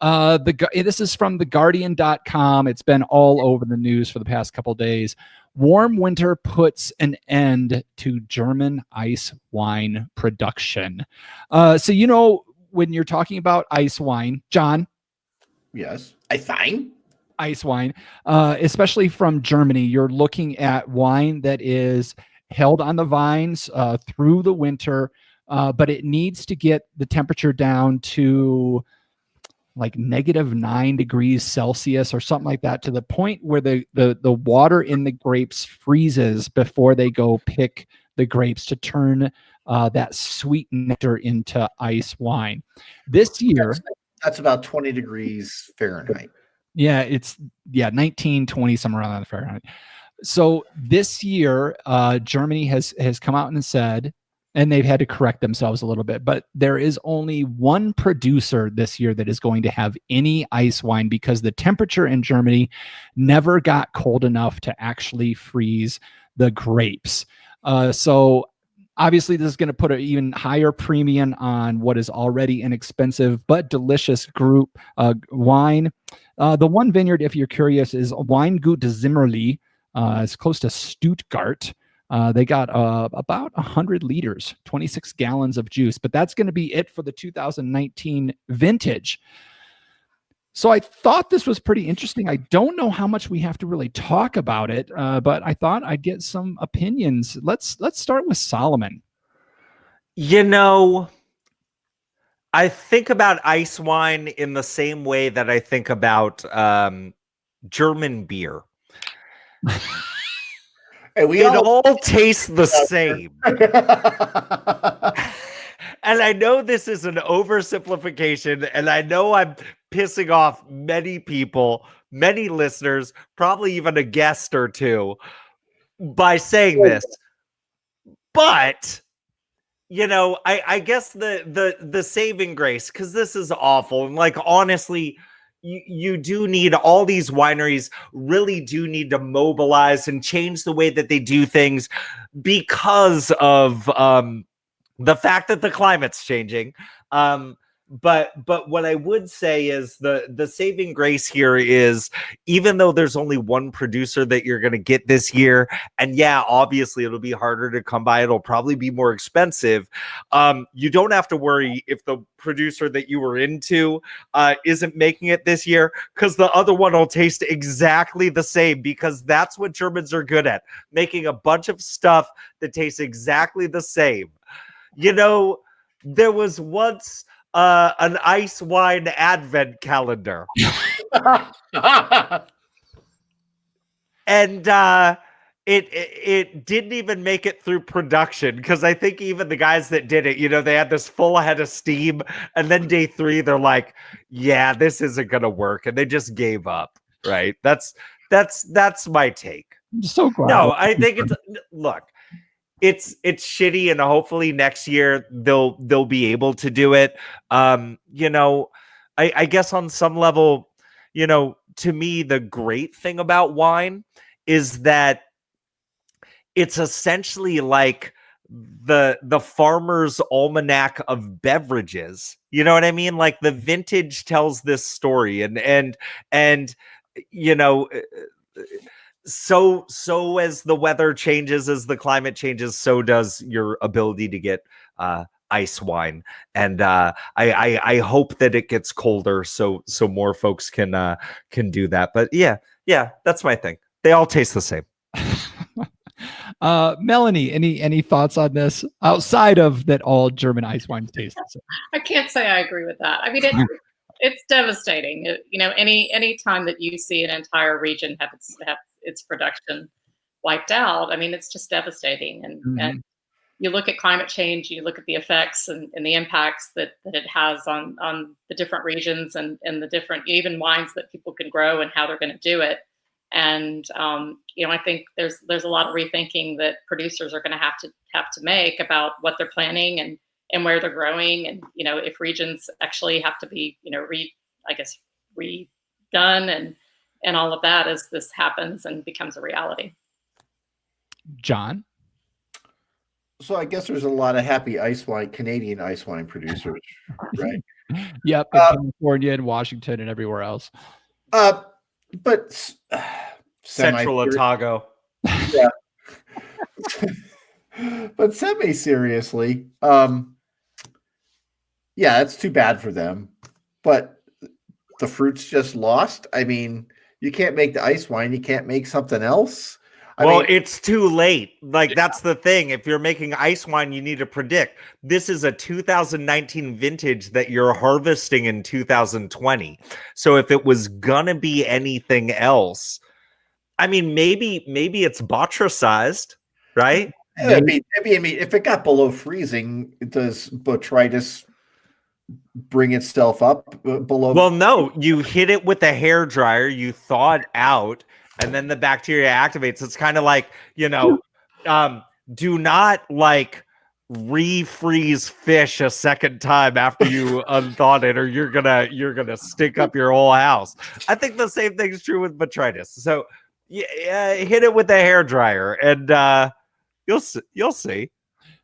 This is from theguardian.com. It's been all over the news for the past couple of days. Warm winter puts an end to German ice wine production. So when you're talking about ice wine, John. Yes, ice wine, especially from Germany, you're looking at wine that is held on the vines through the winter, but it needs to get the temperature down to like -9 degrees Celsius or something like that, to the point where the water in the grapes freezes before they go pick the grapes to turn that sweet nectar into ice wine. This year, that's about 20 degrees Fahrenheit. Yeah, it's 19, 20, somewhere around that Fahrenheit. So this year, Germany has come out and said, and they've had to correct themselves a little bit, but there is only one producer this year that is going to have any ice wine because the temperature in Germany never got cold enough to actually freeze the grapes. So obviously this is going to put an even higher premium on what is already an expensive but delicious group wine. The one vineyard, if you're curious, is Weingut Zimmerli. It's close to Stuttgart. They got about 100 liters, 26 gallons of juice, but that's going to be it for the 2019 vintage. So I thought this was pretty interesting. I don't know how much we have to really talk about it, but I thought I'd get some opinions. Let's start with Solomon. I think about ice wine in the same way that I think about German beer. And it all tastes the same. And I know this is an oversimplification, and I know I'm pissing off many people, many listeners, probably even a guest or two by saying this. But I guess the saving grace, because this is awful, and like honestly, you do need, all these wineries really do need to mobilize and change the way that they do things because of the fact that the climate's changing. But what I would say is the saving grace here is, even though there's only one producer that you're going to get this year, and yeah, obviously it'll be harder to come by, it'll probably be more expensive. You don't have to worry if the producer that you were into isn't making it this year, because the other one will taste exactly the same, because that's what Germans are good at, making a bunch of stuff that tastes exactly the same. There was once an ice wine advent calendar. And it didn't even make it through production, because I think even the guys that did it, they had this full head of steam, and then day 3 they're like, yeah, this isn't gonna work, and they just gave up. Right? That's my take. I'm so glad. No, I think it's shitty, and hopefully next year they'll be able to do it. I guess on some level, to me, the great thing about wine is that it's essentially like the farmer's almanac of beverages. You know what I mean? Like, the vintage tells this story, and so as the weather changes, as the climate changes, so does your ability to get ice wine. And I hope that it gets colder, so more folks can do that. But yeah, that's my thing. They all taste the same. Melanie, any thoughts on this outside of that all German ice wines taste the same? I can't say I agree with that. I mean, it's devastating. Any time that you see an entire region have its production wiped out, I mean, it's just devastating. And you look at climate change, you look at the effects and the impacts that it has on the different regions and the different even wines that people can grow and how they're going to do it. And I think there's a lot of rethinking that producers are going to have to make about what they're planning and where they're growing, and if regions actually have to be redone and all of that as this happens and becomes a reality. John? So I guess there's a lot of happy Canadian ice wine producers, right? Yep, in California and Washington and everywhere else. But Central Otago. Yeah. But semi-seriously, yeah, it's too bad for them. But the fruit's just lost. I mean, you can't make the ice wine. You can't make something else. I mean, it's too late. Like, that's the thing. If you're making ice wine, you need to predict. This is a 2019 vintage that you're harvesting in 2020. So if it was gonna be anything else, I mean, maybe it's botrytized, right? maybe, if it got below freezing, does botrytis bring itself up below? Well, no, you hit it with a hair dryer, you thaw it out, and then the bacteria activates. It's kind of like, do not refreeze fish a second time after you unthawed it, or you're gonna stink up your whole house. I think the same thing is true with botrytis. So hit it with a hair dryer, and you'll see.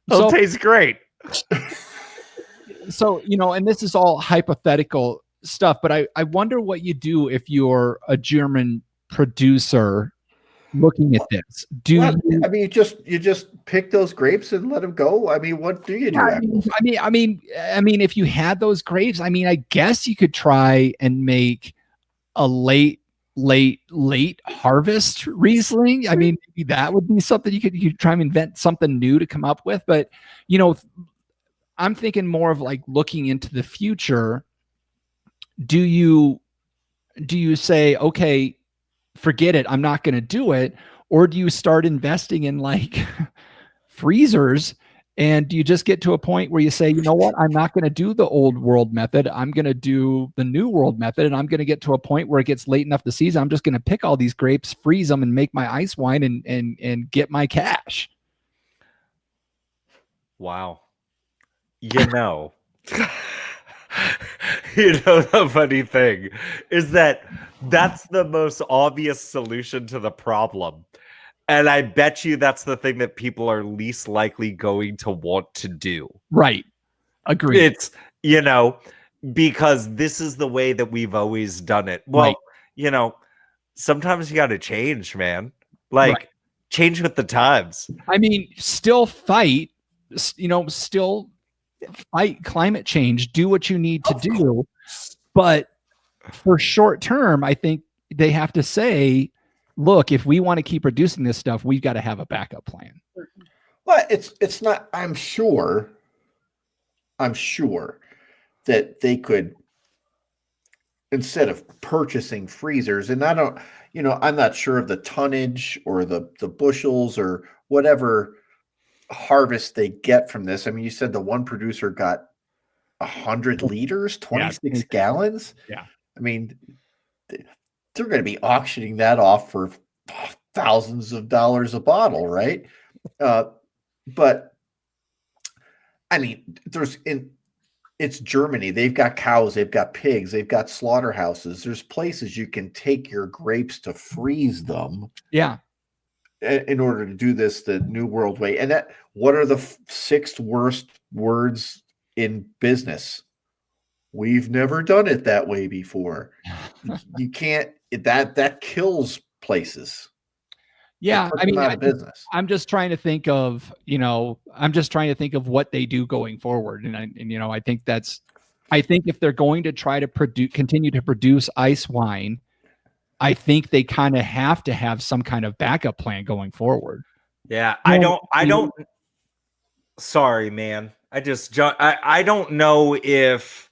It'll taste great. So, and this is all hypothetical stuff, but I wonder what you do if you're a German producer looking at this. You just pick those grapes and let them go? I mean, what do you do? I mean, if you had those grapes, I mean, I guess you could try and make a late harvest Riesling. I mean, maybe that would be something you could try and invent something new to come up with. But, I'm thinking more of like looking into the future. Do you say, okay, forget it, I'm not going to do it? Or do you start investing in like freezers, and do you just get to a point where you say, you know what, I'm not going to do the old world method, I'm going to do the new world method, and I'm going to get to a point where it gets late enough the season, I'm just going to pick all these grapes, freeze them, and make my ice wine and get my cash? Wow. The funny thing is that's the most obvious solution to the problem. And I bet you that's the thing that people are least likely going to want to do. Right. Agreed. It's, because this is the way that we've always done it. Well, right. Sometimes you got to change, man. Change with the times. I mean, still fight, still fight climate change, do what you need to do. But for short term, I think they have to say, look, if we want to keep producing this stuff, we've got to have a backup plan. Well, it's not, I'm sure that they could, instead of purchasing freezers, and I don't, I'm not sure of the tonnage or the bushels or whatever harvest they get from this. I mean, you said the one producer got 100 liters, 26 gallons. Yeah. I mean, they're going to be auctioning that off for thousands of dollars a bottle, right? But I mean, it's Germany. They've got cows, they've got pigs, they've got slaughterhouses. There's places you can take your grapes to freeze them. Yeah. In order to do this the New World way. And what are the 6 worst words in business? We've never done it that way before. You can't, that kills places. Yeah, I mean, out of business. I'm just trying to think of, what they do going forward, and I think if they're going to try to continue to produce ice wine, I think they kind of have to have some kind of backup plan going forward. Yeah, I don't. Sorry, man. I don't know if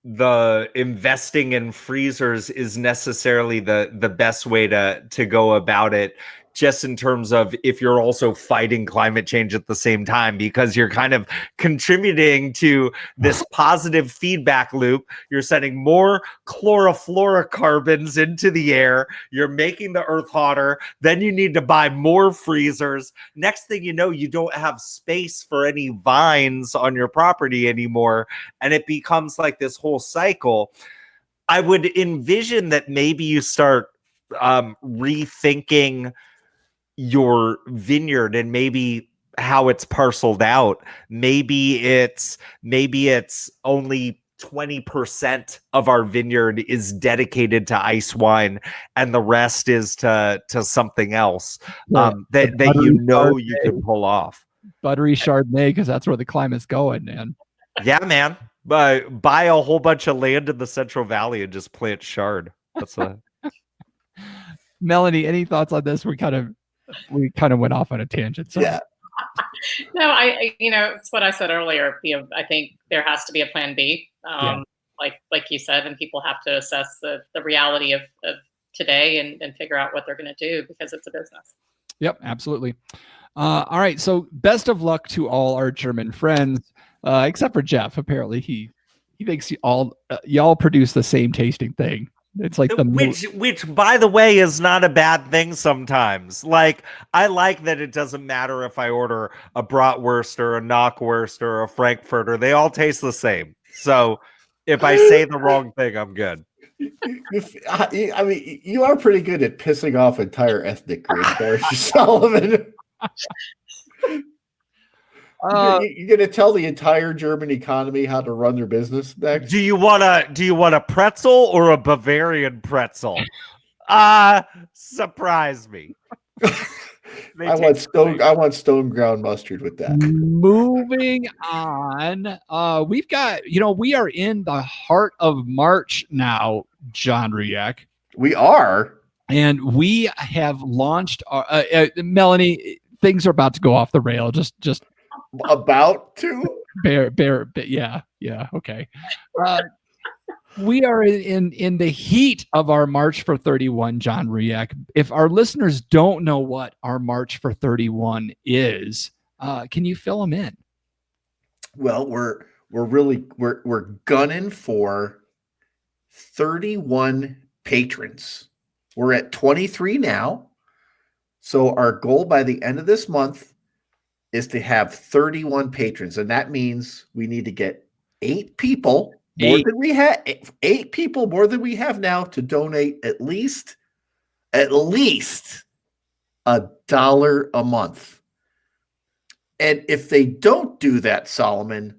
the investing in freezers is necessarily the best way to go about it, just in terms of if you're also fighting climate change at the same time, because you're kind of contributing to this positive feedback loop. You're sending more chlorofluorocarbons into the air. You're making the earth hotter. Then you need to buy more freezers. Next thing you know, you don't have space for any vines on your property anymore. And it becomes like this whole cycle. I would envision that maybe you start rethinking your vineyard and maybe how it's parceled out. Maybe it's only 20% of our vineyard is dedicated to ice wine and the rest is to something else that you can pull off. Buttery Chardonnay, because that's where the climate's going, man. Yeah, man. Buy a whole bunch of land in the Central Valley and just plant Chard. That's Melanie, any thoughts on this? We kind of went off on a tangent. So. Yeah. No, it's what I said earlier. I think there has to be a plan B, like you said, and people have to assess the reality of today and figure out what they're going to do, because it's a business. Yep, absolutely. All right. So best of luck to all our German friends, except for Jeff. Apparently he thinks y'all produce the same tasting thing. It's like which by the way is not a bad thing sometimes. Like, I like that it doesn't matter if I order a bratwurst or a knockwurst or a frankfurter, they all taste the same. So if I say the wrong thing, I'm good. I mean, you are pretty good at pissing off entire ethnic groups, Darcy Sullivan. You're going to tell the entire German economy how to run their business next? Do you want a pretzel or a Bavarian pretzel? Surprise me. I want stone ground mustard with that. Moving on. We are in the heart of March now, John Riek. We are. And we have launched our Melanie, things are about to go off the rail. Just about to yeah, okay. We are in the heat of our March for 31, John Riek. If our listeners don't know what our March for 31 is, can you fill them in? Well, we're gunning for 31 patrons. We're at 23 now. So our goal by the end of this month is to have 31 patrons. And that means we need to get 8 people more than we have, 8 people more than we have now, to donate at least $1 a month. And if they don't do that, Solomon,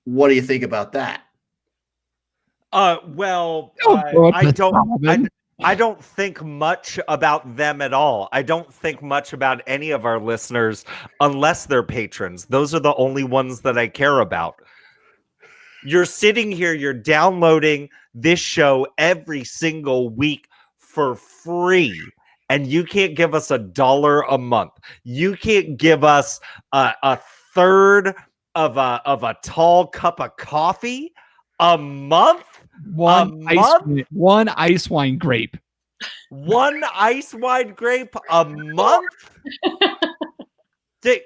what do you think about that? Well, I don't think much about them at all. I don't think much about any of our listeners unless they're patrons. Those are the only ones that I care about. You're sitting here, you're downloading this show every single week for free, and you can't give us $1 a month. You can't give us a third of a tall cup of coffee a month? One ice wine grape. One ice wine grape a month?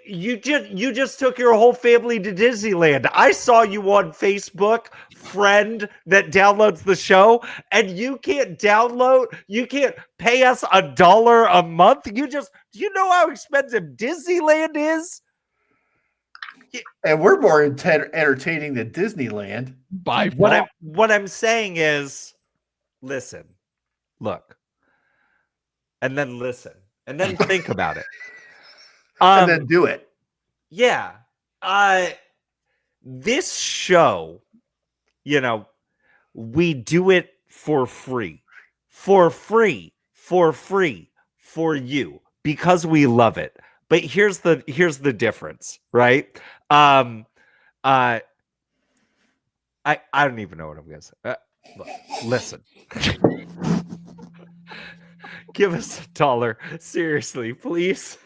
You just took your whole family to Disneyland. I saw you on Facebook, friend that downloads the show, and you can't pay us $1 a month. Do you know how expensive Disneyland is? And we're more entertaining than Disneyland. By far. What I'm saying is, listen, look, and then listen, and then think about it. And then do it. Yeah. This show, we do it for free. For you, because we love it. But here's the difference, right? I don't even know what I'm gonna say. Look, listen. Give us $1. Seriously, please.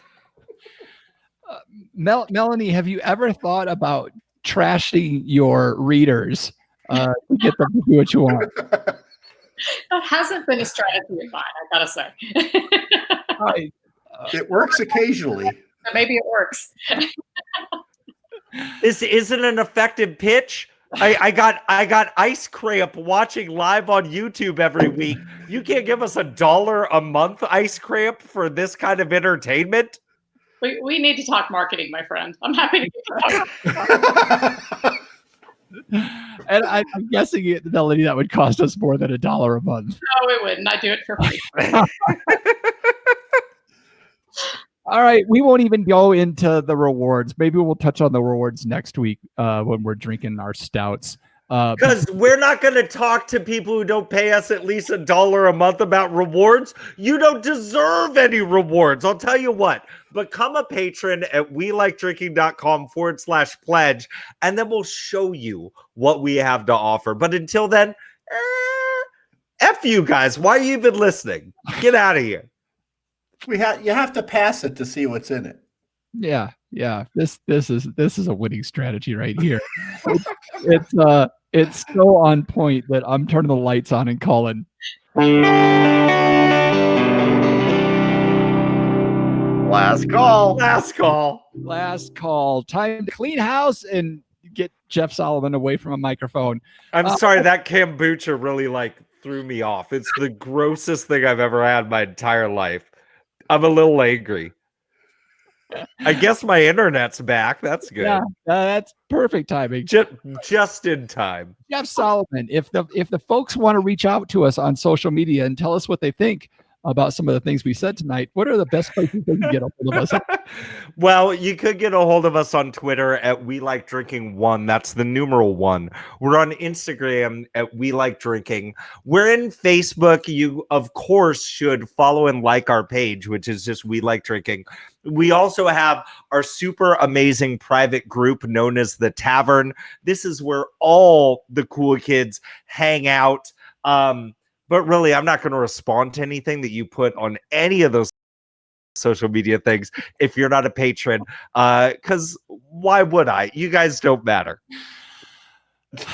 Melanie, have you ever thought about trashing your readers to get them to do what you want? That hasn't been a strategy of mine, I gotta say. It works occasionally. Maybe it works. This isn't an effective pitch. I got ice cramp watching live on YouTube every week. You can't give us $1 a month, ice cramp, for this kind of entertainment. We need to talk marketing, my friend. I'm happy to talk. And I'm guessing, Melanie, that would cost us more than $1 a month. No, it wouldn't. I do it for free. All right, we won't even go into the rewards. Maybe we'll touch on the rewards next week when we're drinking our stouts. Because we're not going to talk to people who don't pay us at least $1 a month about rewards. You don't deserve any rewards. I'll tell you what. Become a patron at welikedrinking.com/pledge, and then we'll show you what we have to offer. But until then, F you guys. Why are you even listening? Get out of here. You have to pass it to see what's in it. Yeah. This is a winning strategy right here. It's so on point that I'm turning the lights on and calling. Last call. Last call. Time to clean house and get Jeff Solomon away from a microphone. I'm sorry, that kombucha really threw me off. It's the grossest thing I've ever had in my entire life. I'm a little angry. I guess my internet's back. That's good. Yeah, that's perfect timing. Just in time. Jeff Solomon, if the folks want to reach out to us on social media and tell us what they think about some of the things we said tonight, what are the best places they can get a hold of us? Well, you could get a hold of us on Twitter at WeLikeDrinking1. That's the numeral 1. We're on Instagram at WeLikeDrinking. We're in Facebook. You, of course, should follow and like our page, which is just We Like Drinking. We also have our super amazing private group known as The Tavern. This is where all the cool kids hang out. But really, I'm not going to respond to anything that you put on any of those social media things if you're not a patron, because why would I? You guys don't matter. This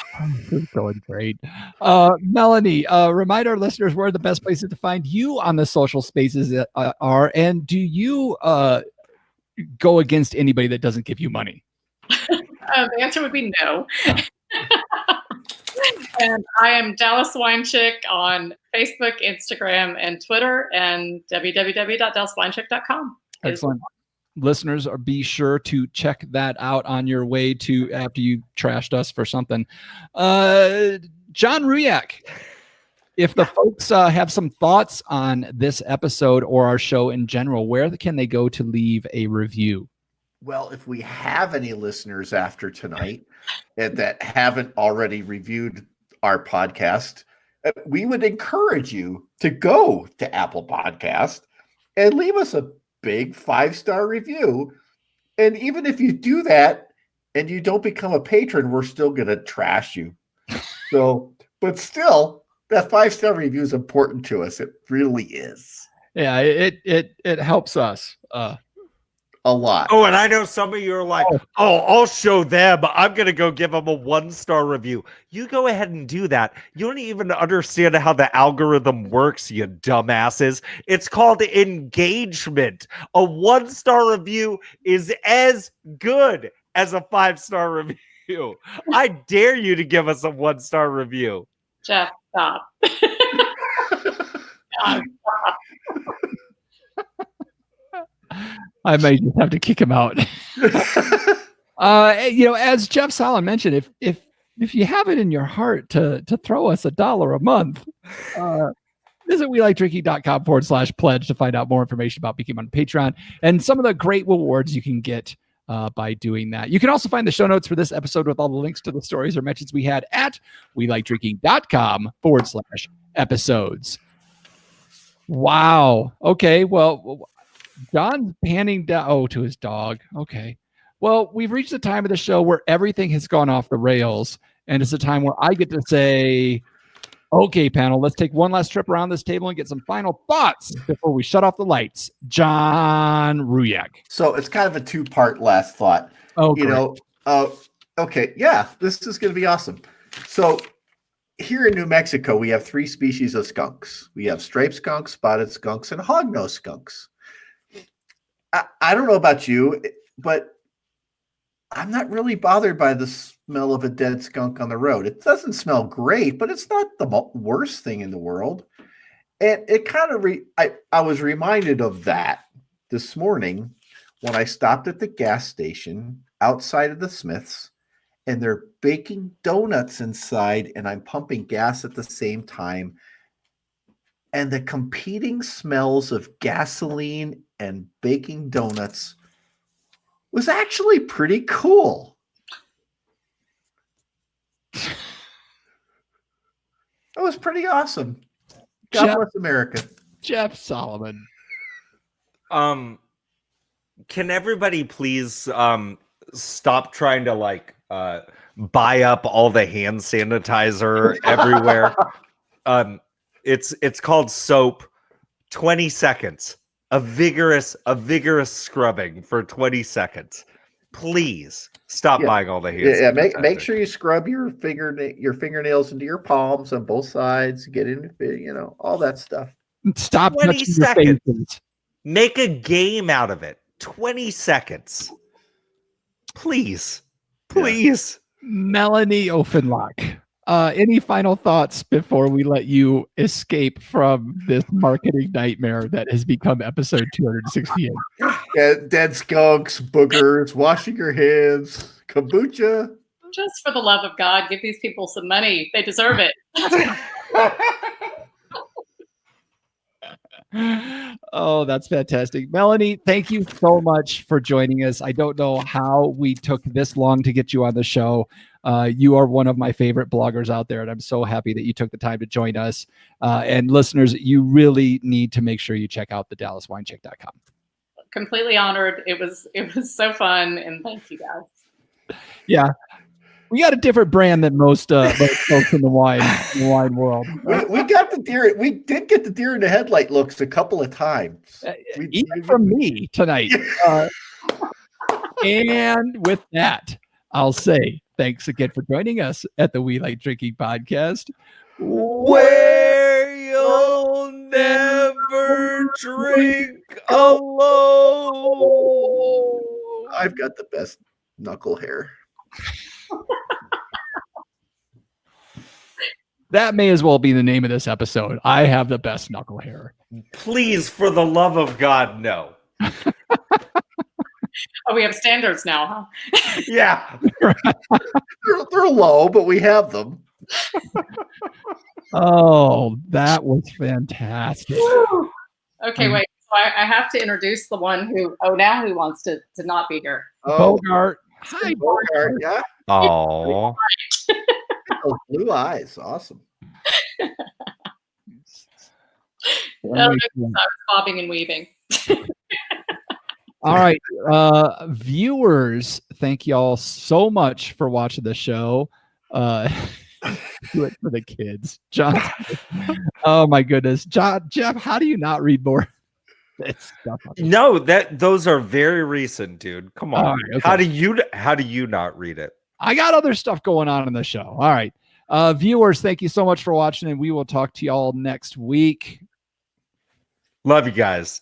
is going great. Melanie, remind our listeners where the best places to find you on the social spaces are, and do you go against anybody that doesn't give you money? The answer would be no. And I am Dallas Wine Chick on Facebook, Instagram, and Twitter, and www.dallaswinechick.com. Excellent. Listeners, be sure to check that out on your way to after you trashed us for something. John Ruyak, if the folks have some thoughts on this episode or our show in general, where can they go to leave a review? Well, if we have any listeners after tonight that haven't already reviewed our podcast, we would encourage you to go to Apple Podcast and leave us a big 5-star review. And even if you do that and you don't become a patron, we're still going to trash you. So, but still, that 5-star review is important to us. It really is. Yeah, it helps us. a lot. Oh, and I know some of you are like, oh, I'll show them. I'm going to go give them a 1-star review. You go ahead and do that. You don't even understand how the algorithm works, you dumbasses. It's called engagement. A 1-star review is as good as a 5-star review. I dare you to give us a 1-star review. Jeff, stop. I may just have to kick him out. As Jeff Solomon mentioned, if you have it in your heart to throw us $1 a month, visit welikedrinking.com/pledge to find out more information about becoming on Patreon and some of the great rewards you can get by doing that. You can also find the show notes for this episode with all the links to the stories or mentions we had at welikedrinking.com/episodes. Wow. Okay. Well, John's panning down to his dog. Okay. Well, we've reached the time of the show where everything has gone off the rails. And it's a time where I get to say, okay, panel, let's take one last trip around this table and get some final thoughts before we shut off the lights. John Ruyak. So it's kind of a 2-part last thought. Oh, Okay. Yeah, this is going to be awesome. So here in New Mexico, we have 3 species of skunks. We have striped skunks, spotted skunks, and hognose skunks. I don't know about you, but I'm not really bothered by the smell of a dead skunk on the road. It doesn't smell great, but it's not the worst thing in the world. And it kind of I was reminded of that this morning when I stopped at the gas station outside of the Smiths, and they're baking donuts inside, and I'm pumping gas at the same time. And the competing smells of gasoline and baking donuts was actually pretty cool. It was pretty awesome. God bless America. Jeff Solomon. Can everybody please stop trying to buy up all the hand sanitizer everywhere? It's called soap. 20 seconds. A vigorous scrubbing for 20 seconds. Please stop buying all the hand sanitizer. Make sure you scrub your fingernails into your palms on both sides. Get into all that stuff. Stop 20 touching your seconds. faces. Make a game out of it. 20 seconds. Please. Melanie Ofenloch. Any final thoughts before we let you escape from this marketing nightmare that has become episode 268? Yeah, dead skunks, boogers, washing your hands, kombucha. Just for the love of God, give these people some money. They deserve it. Oh, that's fantastic. Melanie, thank you so much for joining us. I don't know how we took this long to get you on the show. You are one of my favorite bloggers out there, and I'm so happy that you took the time to join us. And listeners, you really need to make sure you check out the DallasWineCheck.com. Completely honored. It was so fun, and thank you guys. Yeah. We got a different brand than most folks in the wine world. We got the deer. We did get the deer in the headlight looks a couple of times. Even from me tonight. And with that, I'll say thanks again for joining us at the We Like Drinking podcast, where you'll never drink alone. I've got the best knuckle hair. That may as well be the name of this episode. I have the best knuckle hair. Please, for the love of God, no. Oh, we have standards now, huh? Yeah. They're low, but we have them. Oh, that was fantastic. Okay, wait. So I have to introduce the one who wants to not be here. Bogart. Hi, Bogart. Yeah. Oh. Those blue eyes. Awesome. I was bobbing and weaving. All right. Viewers, thank y'all so much for watching the show. Do it for the kids. John. Oh my goodness. Jeff, how do you not read more? It's stuff on this. No, those are very recent, dude. Come on. All right, okay. How do you not read it? I got other stuff going on in the show. All right. Viewers, thank you so much for watching, and we will talk to you all next week. Love you guys.